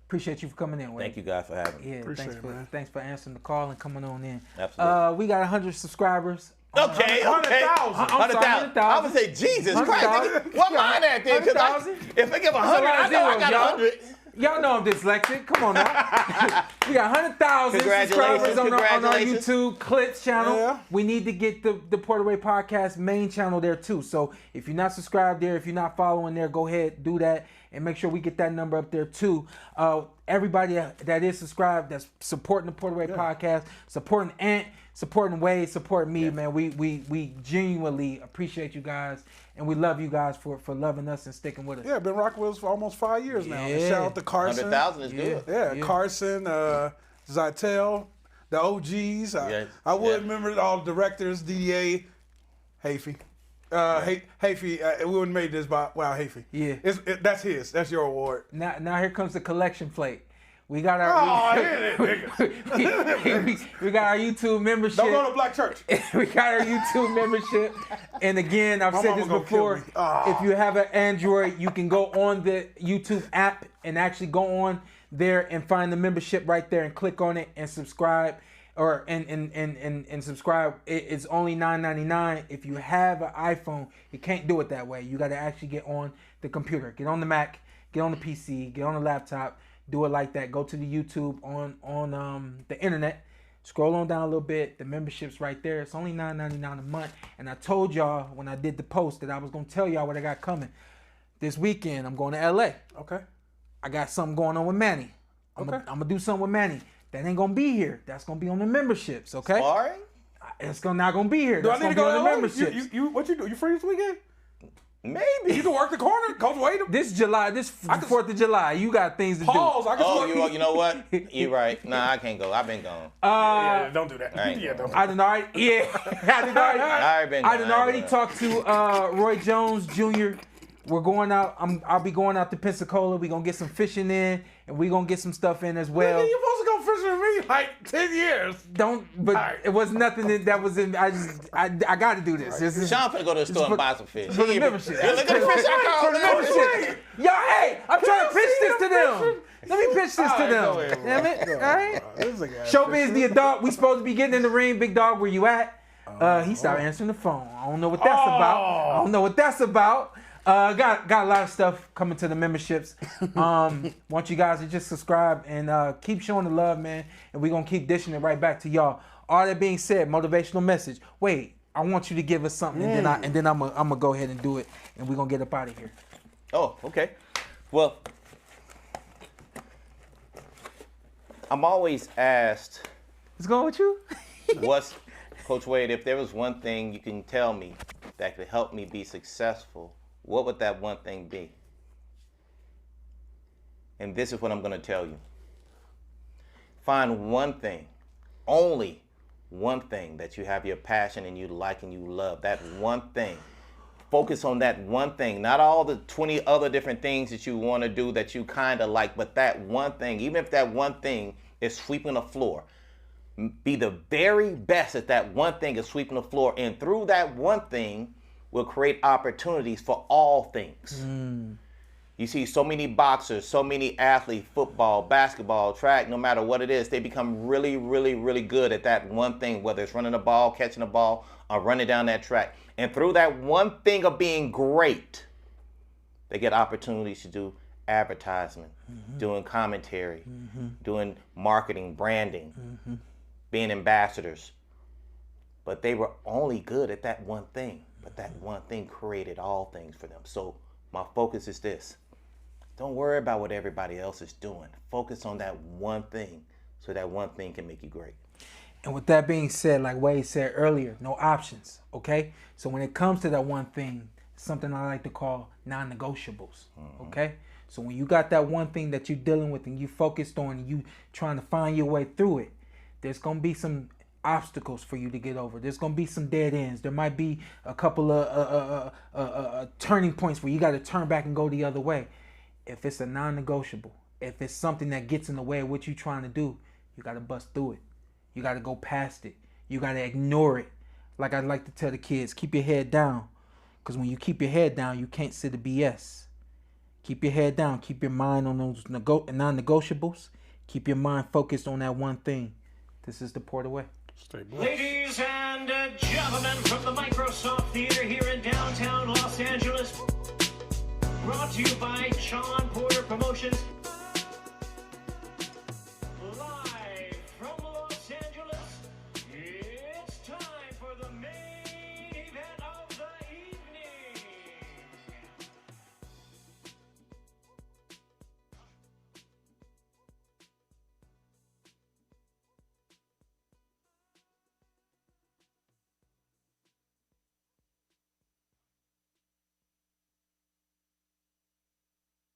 Appreciate you for coming in, Wade. Thank you guys for having me. Yeah, Appreciate it, man. Thanks for answering the call and coming on in. Absolutely. We got 100 subscribers. Okay. 100,000. I would say, Jesus Christ, nigga, what mine at then? Because if I give 100, I know I got 100. Y'all know I'm dyslexic. Come on now. We got 100,000 subscribers on our YouTube Clips channel. Yeah. We need to get the PorterWay Podcast main channel there too. So if you're not subscribed there, if you're not following there, go ahead, do that. And make sure we get that number up there too. Everybody that is subscribed, that's supporting the PorterWay Podcast, supporting Ant, supporting Wade, supporting me, man. We genuinely appreciate you guys, and we love you guys for loving us and sticking with us. Yeah, been rocking with us for almost 5 years now. And shout out to Carson. 100,000 is good. Yeah, Carson, Zytel, the OGs. I would remember all the directors, DDA, Hafey. Hafey, we wouldn't made this by Hafey. Yeah, that's his. That's your award. Now here comes the collection plate. We got our we got our YouTube membership. Don't go to Black Church. We got our YouTube membership. And again, I've said this before. If you have an Android, you can go on the YouTube app and actually go on there and find the membership right there and click on it and subscribe. And subscribe. It's only $9.99. If you have an iPhone, you can't do it that way. You got to actually get on the computer, get on the Mac, get on the PC, get on the laptop. Do it like that. Go to the YouTube on the internet. Scroll on down a little bit. The membership's right there. It's only $9.99 a month. And I told y'all when I did the post that I was gonna tell y'all what I got coming. This weekend I'm going to LA. Okay. I got something going on with Manny. I'm gonna do something with Manny. That ain't gonna be here. That's gonna be on the memberships. Okay. Sparring? It's not gonna be here. Do That's I need gonna to be go on the to LA? memberships. What you do? You free this weekend? Maybe. You can work the corner, Coach Wade. This 4th of July, you got things to do. You know what? You're right. Nah, I can't go. I've been gone. Yeah, don't do that. I done already talked to Roy Jones Jr. We're going out. I'll be going out to Pensacola. We're gonna get some fishing in, and we gonna get some stuff in as well. Nigga, you supposed to go fishing with me like 10 years. It was nothing that was in. I got to do this. This is Sean finna go to the store and buy some fish. for the membership. Yeah, look at the fish I caught. For the membership. Yo, hey, I'm trying to pitch this to them. Let me pitch this to them. Damn it. All right. Showbiz the adult. We supposed to be getting in the ring. Big dog, where you at? He started answering the phone. I don't know what that's about. Got a lot of stuff coming to the memberships. Want you guys to just subscribe and keep showing the love, man. And we're gonna keep dishing it right back to y'all. All that being said, motivational message. Wait, I want you to give us something, and then I'm gonna go ahead and do it, and we're gonna get up out of here. Oh, okay. Well, I'm always asked, What's going with you? what's, Coach Wade, if there was one thing you can tell me that could help me be successful, what would that one thing be? And this is what I'm going to tell you. Find one thing, only one thing that you have your passion and you like and you love. That one thing. Focus on that one thing, not all the 20 other different things that you want to do that you kind of like, but that one thing. Even if that one thing is sweeping the floor, be the very best at that one thing is sweeping the floor, and through that one thing will create opportunities for all things. You see so many boxers, so many athletes, football, basketball, track, no matter what it is, they become really, really, really good at that one thing, whether it's running the ball, catching the ball, or running down that track. And through that one thing of being great, they get opportunities to do advertisement, doing commentary, doing marketing, branding, being ambassadors. But they were only good at that one thing. But that one thing created all things for them. So my focus is this. Don't worry about what everybody else is doing. Focus on that one thing so that one thing can make you great. And with that being said, like Wade said earlier, no options, okay? So when it comes to that one thing, something I like to call non-negotiables, okay? So when you got that one thing that you're dealing with and you focused on and you trying to find your way through it, there's going to be some obstacles for you to get over. There's going to be some dead ends. There might be a couple of turning points where you got to turn back and go the other way. If it's a non-negotiable, if it's something that gets in the way of what you're trying to do, you got to bust through it. You got to go past it. You got to ignore it. Like I like to tell the kids, keep your head down. Because when you keep your head down, you can't sit the BS. Keep your head down. Keep your mind on those non-negotiables. Keep your mind focused on that one thing. This is the PorterWay. Stay blessed. Ladies and gentlemen, from the Microsoft Theater here in downtown Los Angeles, brought to you by Sean Porter Promotions.